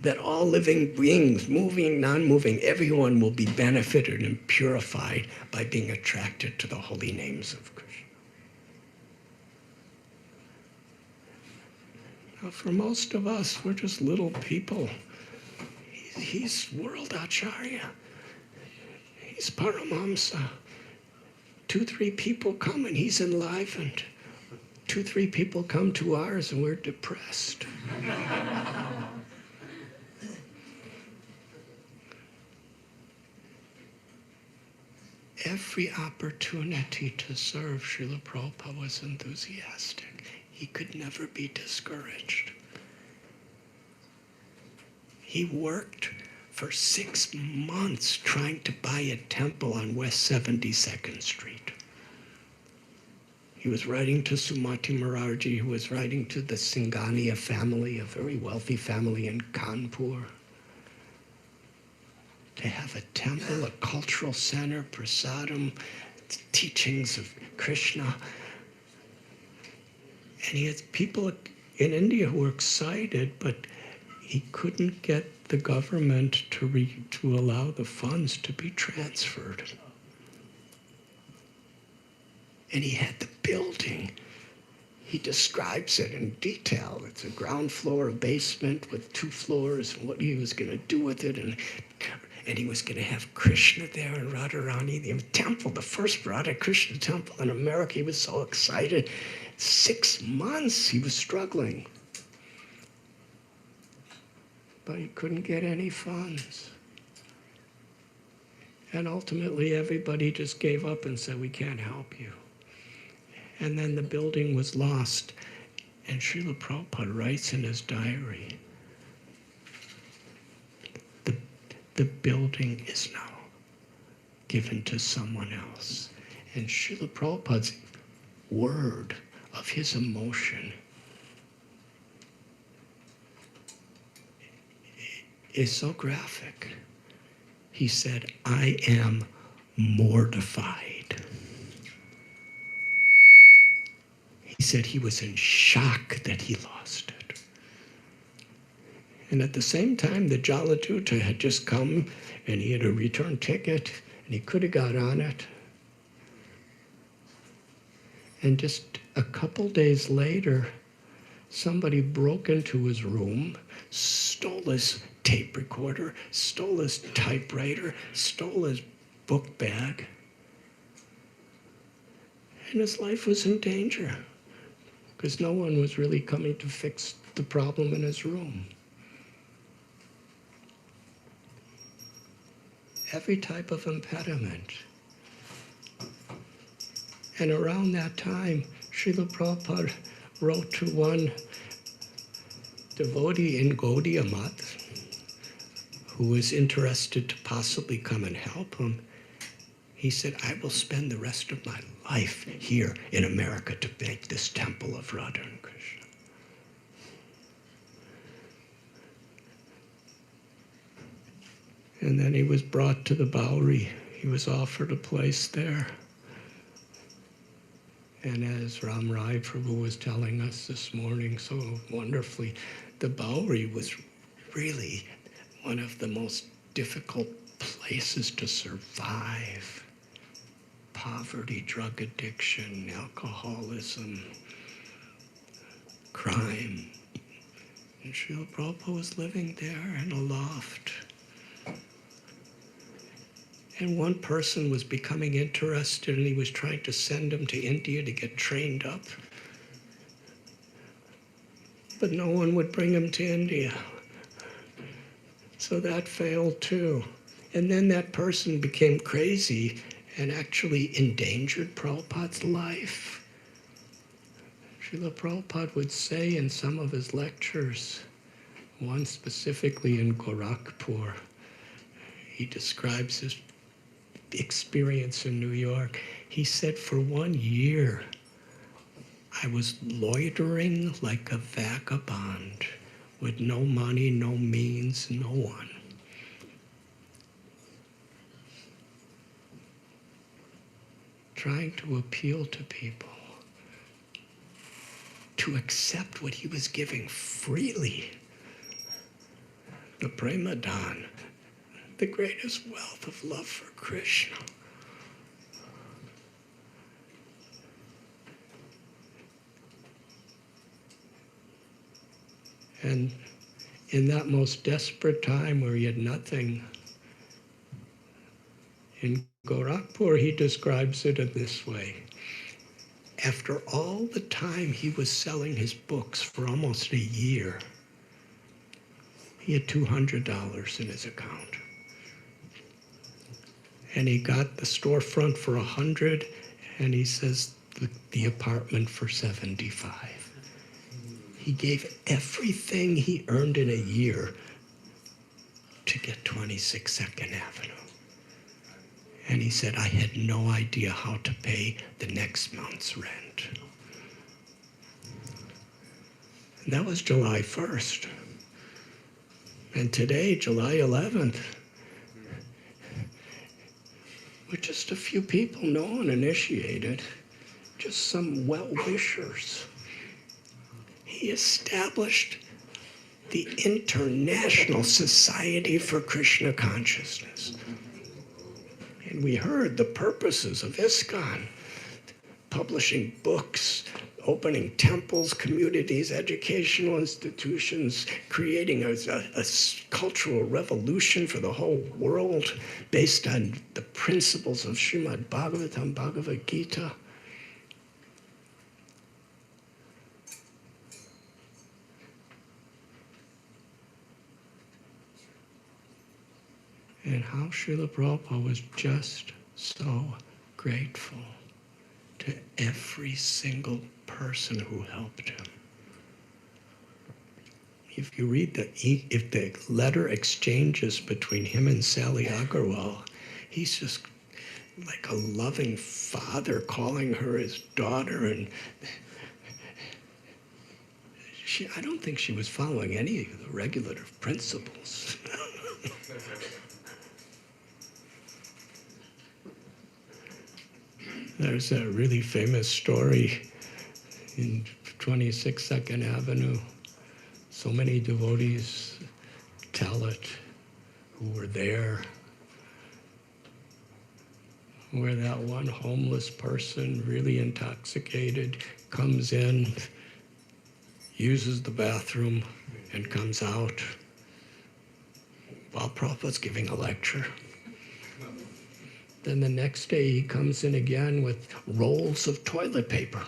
that all living beings, moving, non-moving, everyone will be benefited and purified by being attracted to the holy names of Krishna. Now, for most of us, we're just little people. He's World Acharya. He's Paramahamsa. 2-3 people come and he's enlivened. 2-3 people come to ours and we're depressed. Every opportunity to serve Srila Prabhupada was enthusiastic. He could never be discouraged. He worked for 6 months trying to buy a temple on West 72nd Street. He was writing to Sumati Morarji, who was writing to the Singhania family, a very wealthy family in Kanpur, to have a temple, a cultural center, prasadam, teachings of Krishna. And he had people in India who were excited, but he couldn't get the government to allow the funds to be transferred. And he had the building. He describes it in detail. It's a ground floor, a basement with 2 floors, and what he was going to do with it. And he was going to have Krishna there and Radharani, the temple, the first Radha Krishna temple in America. He was so excited. 6 months he was struggling. But he couldn't get any funds. And ultimately everybody just gave up and said, we can't help you. And then the building was lost. And Srila Prabhupada writes in his diary, the building is now given to someone else. And Srila Prabhupada's word of his emotion is so graphic. He said, I am mortified. He said he was in shock that he lost it. And at the same time, the Jaladuta had just come and he had a return ticket and he could have got on it. And just a couple days later, somebody broke into his room, stole his tape recorder, stole his typewriter, stole his book bag. And his life was in danger because no one was really coming to fix the problem in his room. Every type of impediment. And around that time, Srila Prabhupada wrote to one devotee in Gaudiya Math who was interested to possibly come and help him. He said, I will spend the rest of my life here in America to make this temple of Radha and Krishna. And then he was brought to the Bowery. He was offered a place there. And as Ram Rai Prabhu was telling us this morning so wonderfully, the Bowery was really one of the most difficult places to survive. Poverty, drug addiction, alcoholism, crime. And Srila Prabhupada was living there in a loft. And one person was becoming interested and he was trying to send him to India to get trained up. But no one would bring him to India. So that failed too. And then that person became crazy and actually endangered Prabhupada's life. Srila Prabhupada would say in some of his lectures, one specifically in Gorakhpur, he describes his experience in New York. He said, for 1 year, I was loitering like a vagabond with no money, no means, no one. Trying to appeal to people to accept what he was giving freely. the prema dhan, the greatest wealth of love for Krishna. And in that most desperate time where he had nothing, in Gorakhpur he describes it in this way. After all the time he was selling his books for almost a year, he had $200 in his account. And he got the storefront for $100, and he says the apartment for $75. He gave everything he earned in a year to get 26 2nd Avenue. And he said, I had no idea how to pay the next month's rent. And that was July 1st. And today, July 11th, with just a few people, no one initiated, just some well-wishers, he established the International Society for Krishna Consciousness. And we heard the purposes of ISKCON, publishing books, opening temples, communities, educational institutions, creating a cultural revolution for the whole world based on the principles of Srimad Bhagavatam, Bhagavad Gita. And how Srila Prabhupada was just so grateful to every single person who helped him. If you read the letter exchanges between him and Sally Agarwal, he's just like a loving father calling her his daughter, and I don't think she was following any of the regulative principles. There's a really famous story in 26 2nd Avenue. So many devotees tell it who were there, where that one homeless person, really intoxicated, comes in, uses the bathroom, and comes out while Prabhupada's giving a lecture. Then the next day he comes in again with rolls of toilet paper.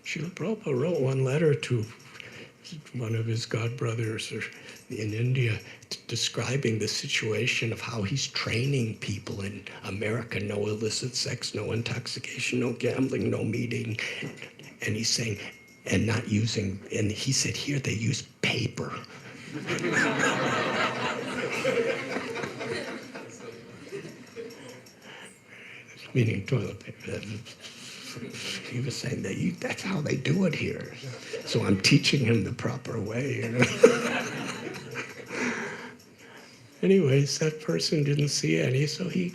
Srila Prabhupada wrote one letter to one of his godbrothers in India describing the situation of how he's training people in America: no illicit sex, no intoxication, no gambling, no meeting. And he's saying, and not using, and he said here they use paper. Meaning toilet paper. He was saying that's how they do it here. So I'm teaching him the proper way. You know? Anyways, that person didn't see any, so he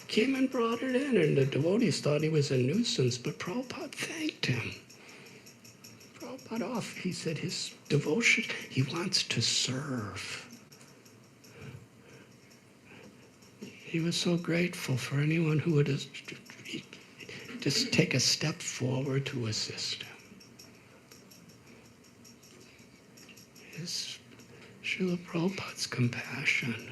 came and brought it in, and the devotees thought he was a nuisance, but Prabhupada thanked him. Prabhupada off. He said his devotion, he wants to serve. He was so grateful for anyone who would just take a step forward to assist him. His Srila Prabhupada's compassion.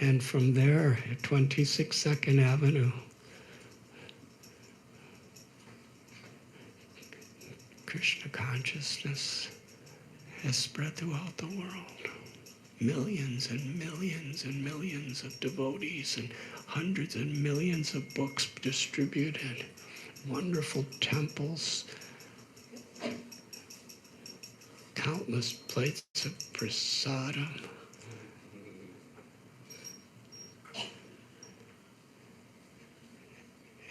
And from there, at 26 2nd Avenue, Krishna consciousness has spread throughout the world. Millions and millions and millions of devotees and hundreds and millions of books distributed, wonderful temples, countless plates of prasadam.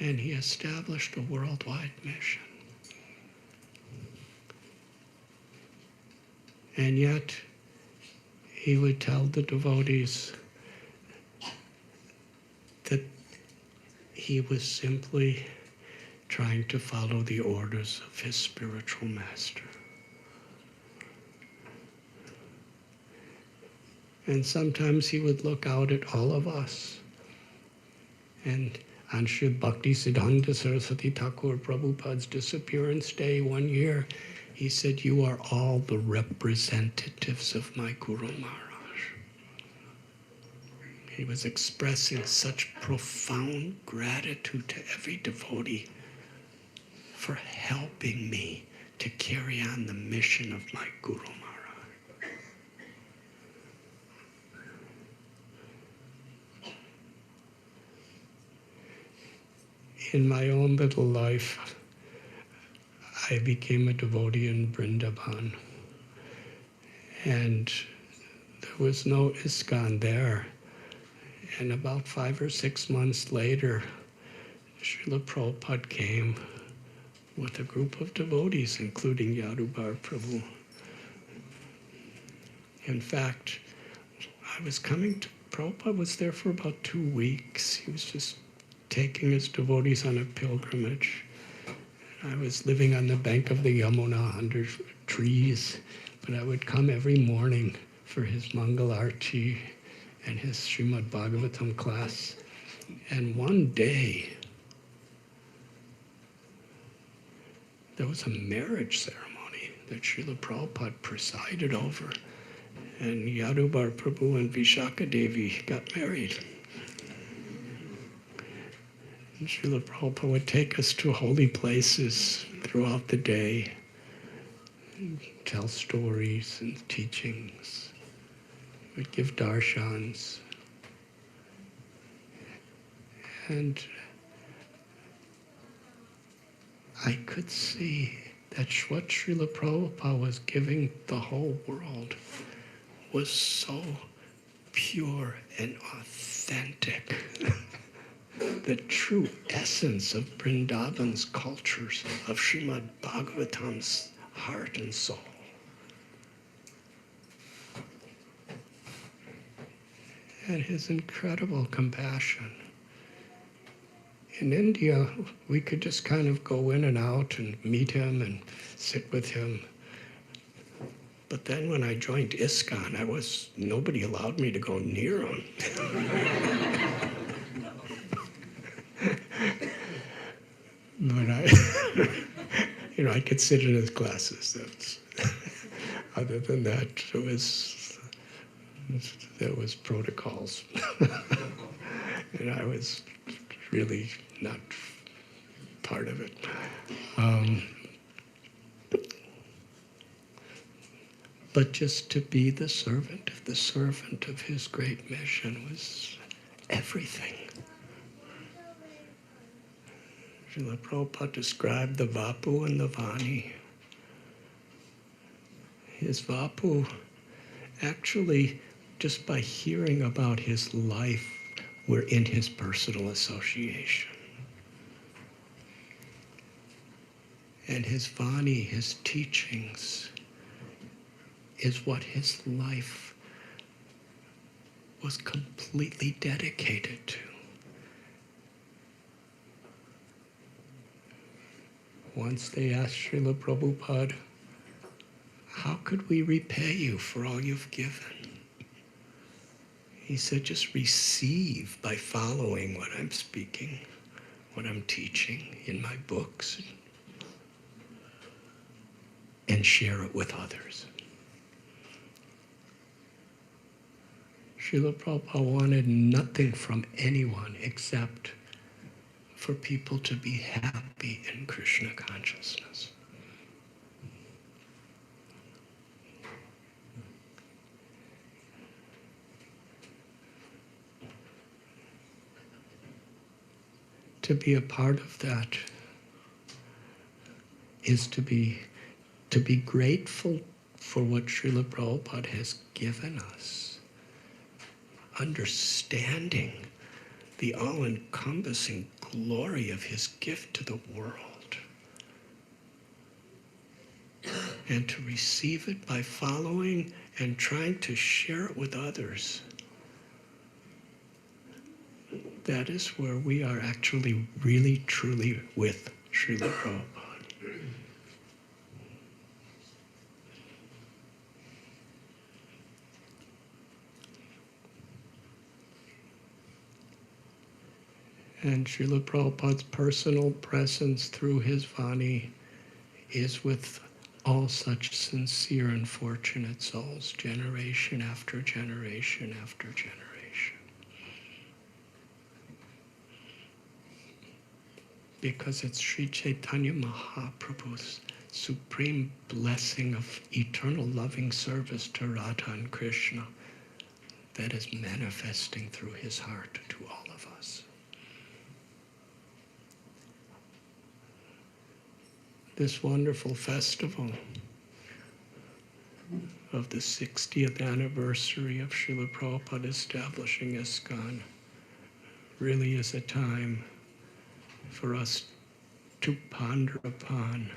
And he established a worldwide mission. And yet, he would tell the devotees that he was simply trying to follow the orders of his spiritual master. And sometimes he would look out at all of us. And on Sri Bhakti Siddhanta Saraswati Thakur Prabhupada's disappearance day 1 year, he said, "You are all the representatives of my Guru Maharaj." He was expressing such profound gratitude to every devotee for helping me to carry on the mission of my Guru Maharaj. In my own little life, I became a devotee in Vrindavan, and there was no ISKCON there. And about 5 or 6 months later, Srila Prabhupada came with a group of devotees, including Yadubar Prabhu. In fact, I was coming to, Prabhupada was there for about 2 weeks. He was just taking his devotees on a pilgrimage. I was living on the bank of the Yamuna under trees, but I would come every morning for his Mangal Arti and his Srimad Bhagavatam class. And one day, there was a marriage ceremony that Srila Prabhupada presided over, and Yadubar Prabhu and Vishaka Devi got married. And Srila Prabhupada would take us to holy places throughout the day, and tell stories and teachings. We'd give darshans. And I could see that what Srila Prabhupada was giving the whole world was so pure and authentic. The true essence of Vrindavan's cultures, of Srimad Bhagavatam's heart and soul. And his incredible compassion. In India, we could just kind of go in and out and meet him and sit with him. But then when I joined ISKCON, nobody allowed me to go near him. But I could sit in his classes. Other than that, there was protocols. And I was really not part of it. But just to be the servant of his great mission was everything. Srila Prabhupada described the Vapu and the Vani. His Vapu, actually, just by hearing about his life, we're in his personal association. And his Vani, his teachings, is what his life was completely dedicated to. Once they asked Srila Prabhupada, "How could we repay you for all you've given?" He said, "Just receive by following what I'm speaking, what I'm teaching in my books, and share it with others." Srila Prabhupada wanted nothing from anyone except for people to be happy in Krishna consciousness. To be a part of that is to be grateful for what Srila Prabhupada has given us. Understanding the all-encompassing glory of his gift to the world. And to receive it by following and trying to share it with others. That is where we are actually really truly with Srila Prabhupada. And Srila Prabhupada's personal presence through his Vani is with all such sincere and fortunate souls, generation after generation after generation. Because it's Sri Chaitanya Mahaprabhu's supreme blessing of eternal loving service to Radha and Krishna that is manifesting through his heart to all of us. This wonderful festival of the 60th anniversary of Srila Prabhupada establishing ISKCON really is a time for us to ponder upon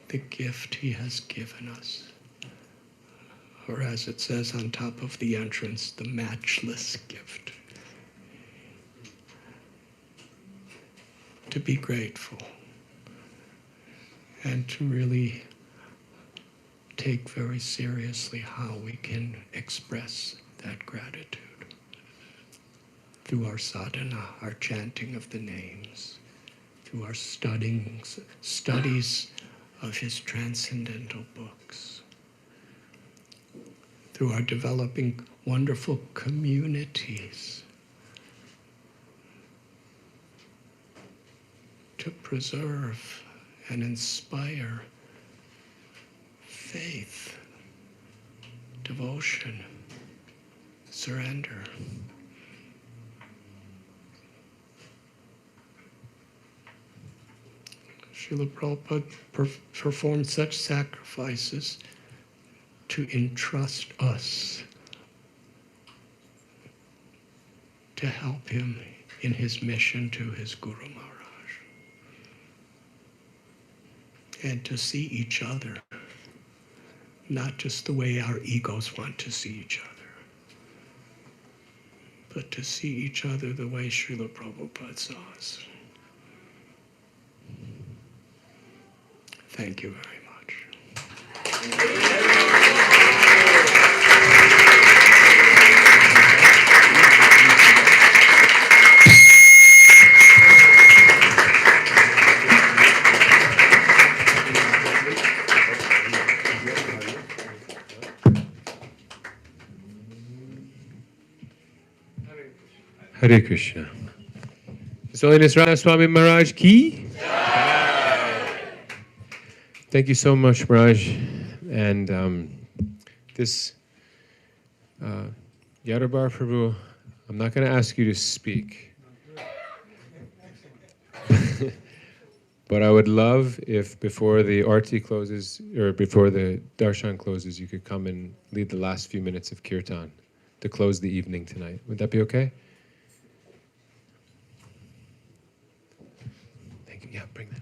the gift he has given us. Or as it says on top of the entrance, the matchless gift. To be grateful and to really take very seriously how we can express that gratitude through our sadhana, our chanting of the names, through our studies of his transcendental books, through our developing wonderful communities to preserve and inspire faith, devotion, surrender. Srila Prabhupada performed such sacrifices to entrust us to help him in his mission to his Guru Maharaj. And to see each other, not just the way our egos want to see each other, but to see each other the way Srila Prabhupada saw us. Thank you very much.
Hare Krishna. His Holiness Radhanath Swami Maharaj ki. Thank you so much, Maharaj. And this Yadabar Prabhu, I'm not going to ask you to speak. But I would love if before the Arti closes, or before the Darshan closes, you could come and lead the last few minutes of Kirtan to close the evening tonight. Would that be okay? Thank you. Yeah, bring that.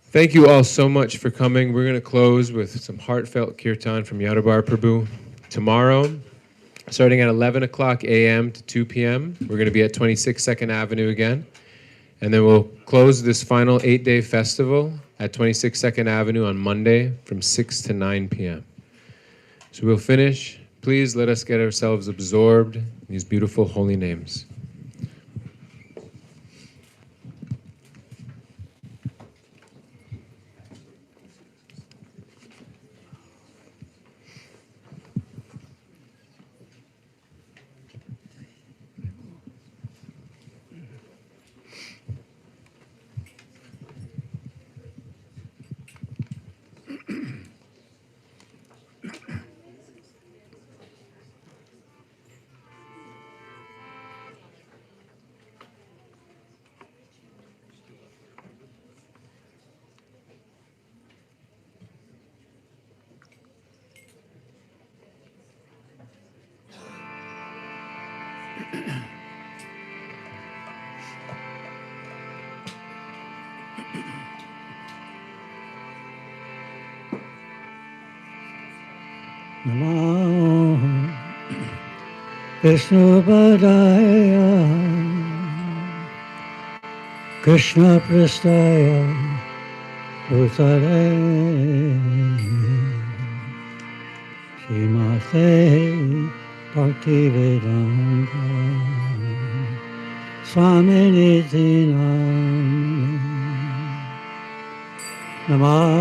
Thank you all so much for coming. We're going to close with some heartfelt Kirtan from Yadabar Prabhu. Tomorrow, starting at 11 o'clock a.m. to 2 p.m., we're going to be at 26 2nd Avenue again. And then we'll close this final 8-day festival at 26 2nd Avenue on Monday from 6 to 9 p.m. So we'll finish. Please let us get ourselves absorbed in these beautiful holy names.
Namo Vishnu Padaya
Krishna Prastaya Bhutale Srimate Bhaktivedanta Swami Niti Namah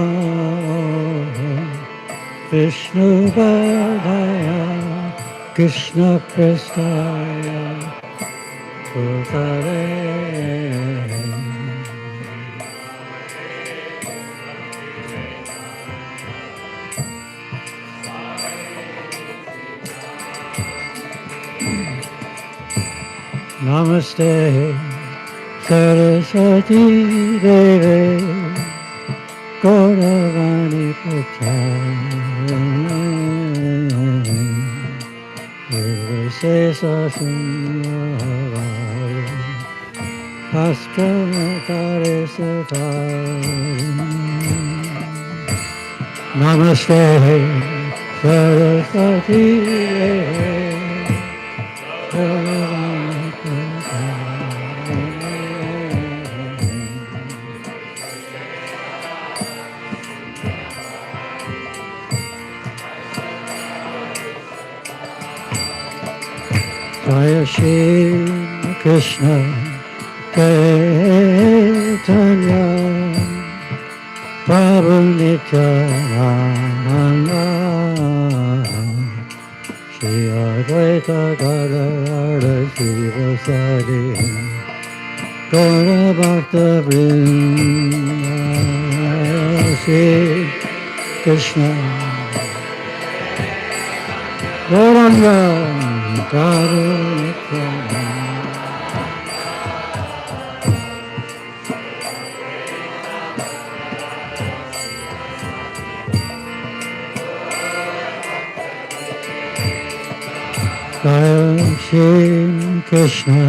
Vishnu Padaya Krishna Prastaya Bhutale Namaste Saraswati Devi Gauravani Pacharani Nirvishesha Sunyavadi Paschanatare Sathari Namaste Saraswati Devi Gauravani Jaya Shri Krishna Chaitanya Prabhu Nityananda Shri Advaita Gadadhara Srivasari Gaura Bhakta Vrinda Shri Krishna Gauranga Karunaka Jaya Shri Krishna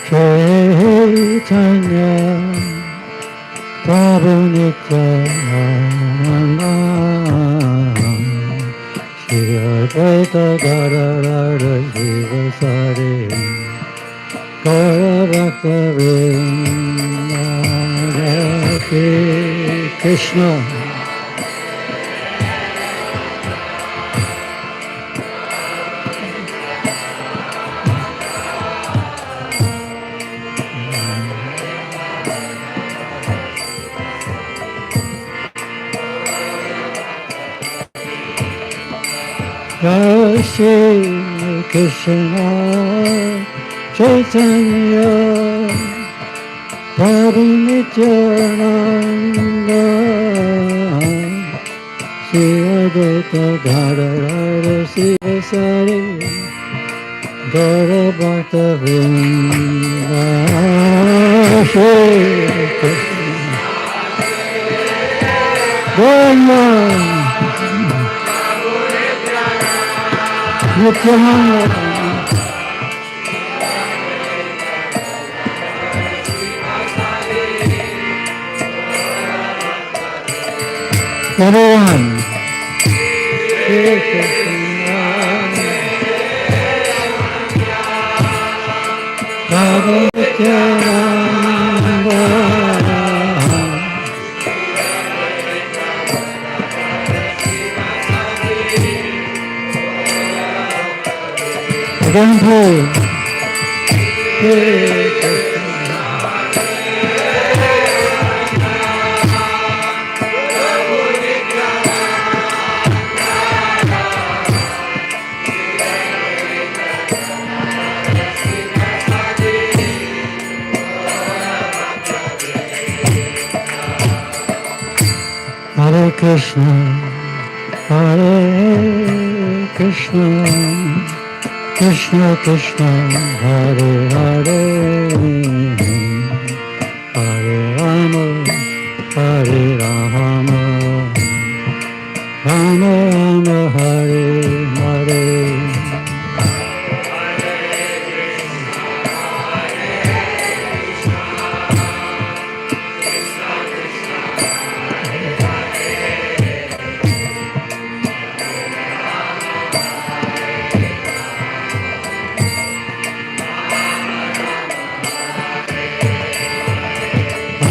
Chaitanya Prabhu Nityananda Shri Advaita Gadadhara Srivasari Gaura Bhakta Vrinda Shri Krishna Jai Shri Krishna Chaitanya Prabhu Nityananda Shri Advaita Gadadhara Srivasari Gaura Bhakta Vrinda Shri Krishna Gaura Nityananda everyone Shri Krishna Prabhu Nityananda Again, please. Hare Krishna, Hare Krishna. Krishna Krishna Hare Hare Hare Rama Hare Rama Rama Rama Hare Hare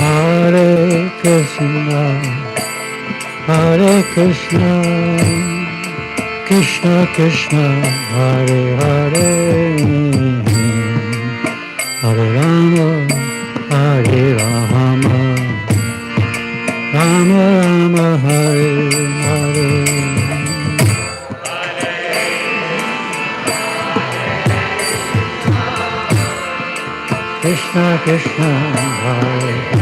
Hare Krishna, Hare Krishna, Krishna Krishna, Hare Hare, Hare Rama, Hare Rama, Rama Rama, Hare Hare. Krishna Krishna, Hare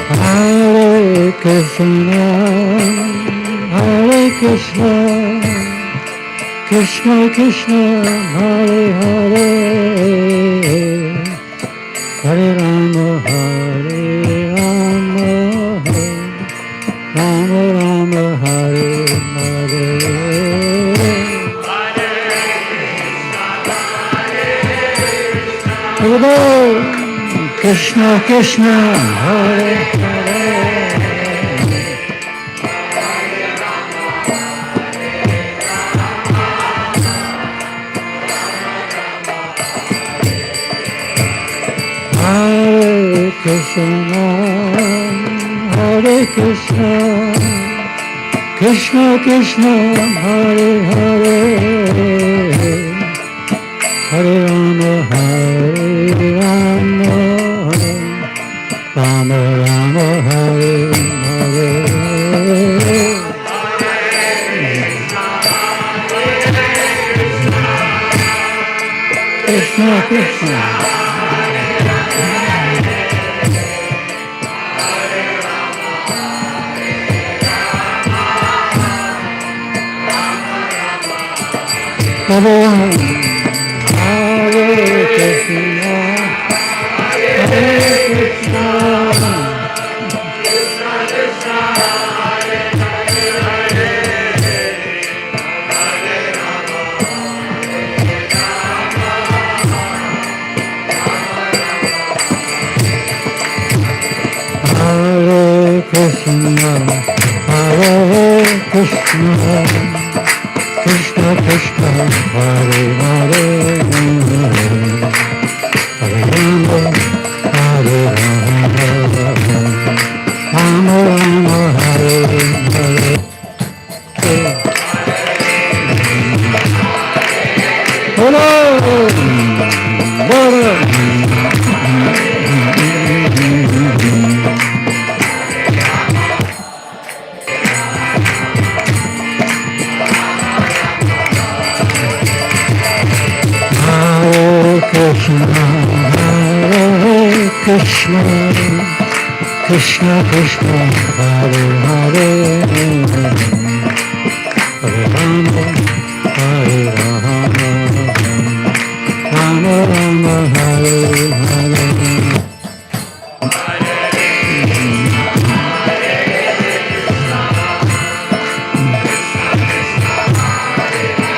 Hare Krishna, Hare Krishna, Krishna Krishna, Hare Hare, Hare Rama, Hare Rama, Rama Rama, Hare Hare. Hare Krishna Krishna, Hare Hare. Hare Krishna, Hare Krishna, Krishna Krishna, Hare Hare, Hare Rama, Hare Rama, Rama Rama, Hare Hare. Krishna Krishna. Hare Krishna, Hare Krishna, Krishna Krishna, Hare Hare, Hare Hare Krishna, Hare Krishna. Krishna Krishna, Hare Hare, Hare Rama, Hare Rama, Rama Rama, Hare Hare. Krishna, Hare Krishna, Krishna Krishna,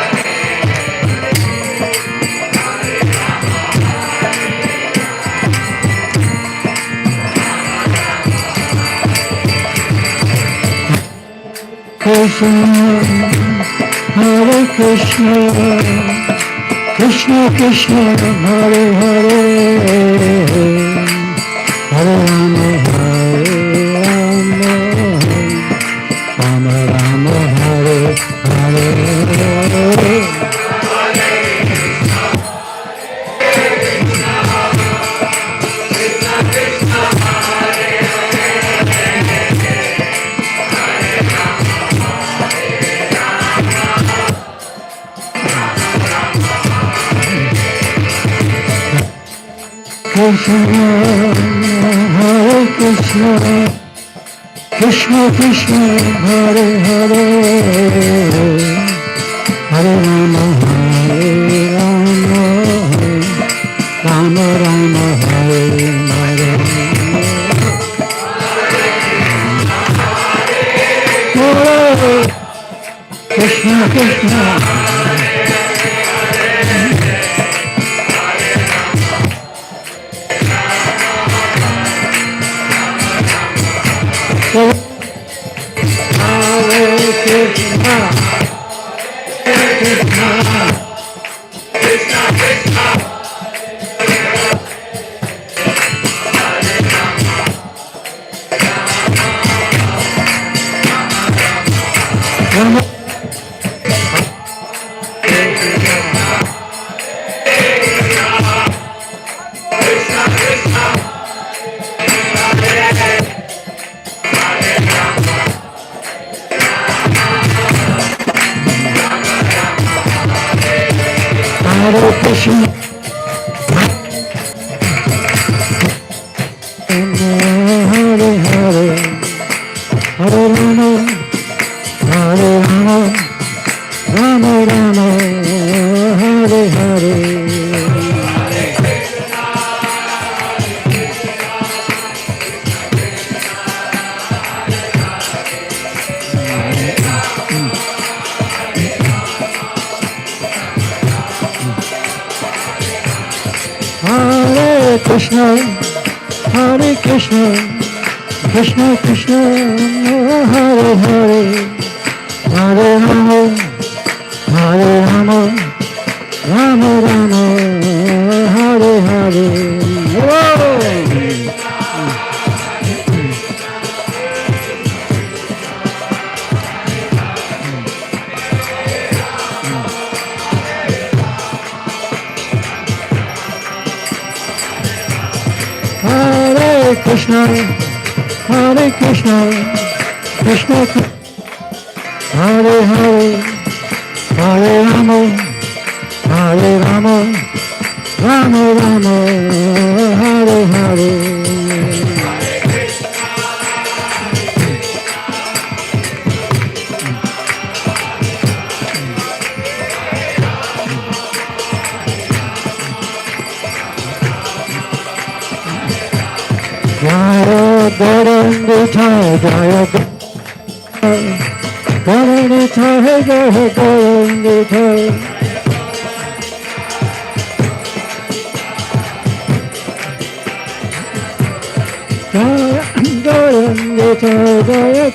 Hare Hare, Hare Rama, Hare Rama, Rama Rama, Hare Hare. Krishna, Hare Krishna, Krishna Krishna, Hare Hare, Hare Rama, Hare Rama, Rama Rama, Hare Hare. Krishna, Hare Krishna, Krishna Krishna, Hare Hare, Hare Rama, Hare Rama, Rama Rama, Hare Hare. Krishna Krishna. Hare Hare Krishna, Hare Hare, Hare Rama, Hare Rama, Rama Rama, Hare Hare. Hare Krishna, Hare Krishna, Krishna Krishna, Hare Hare, Hare Rama, Hare Rama, Rama Rama, Hare Hare. Hare Krishna, Hare Krishna, Krishna Krishna, Hare Hare, Hare Rama, Hare Rama, Rama Rama, Hare Hare. Jaya Gauranga Jaya Gauranga Jaya Gauranga Jaya Gauranga Jaya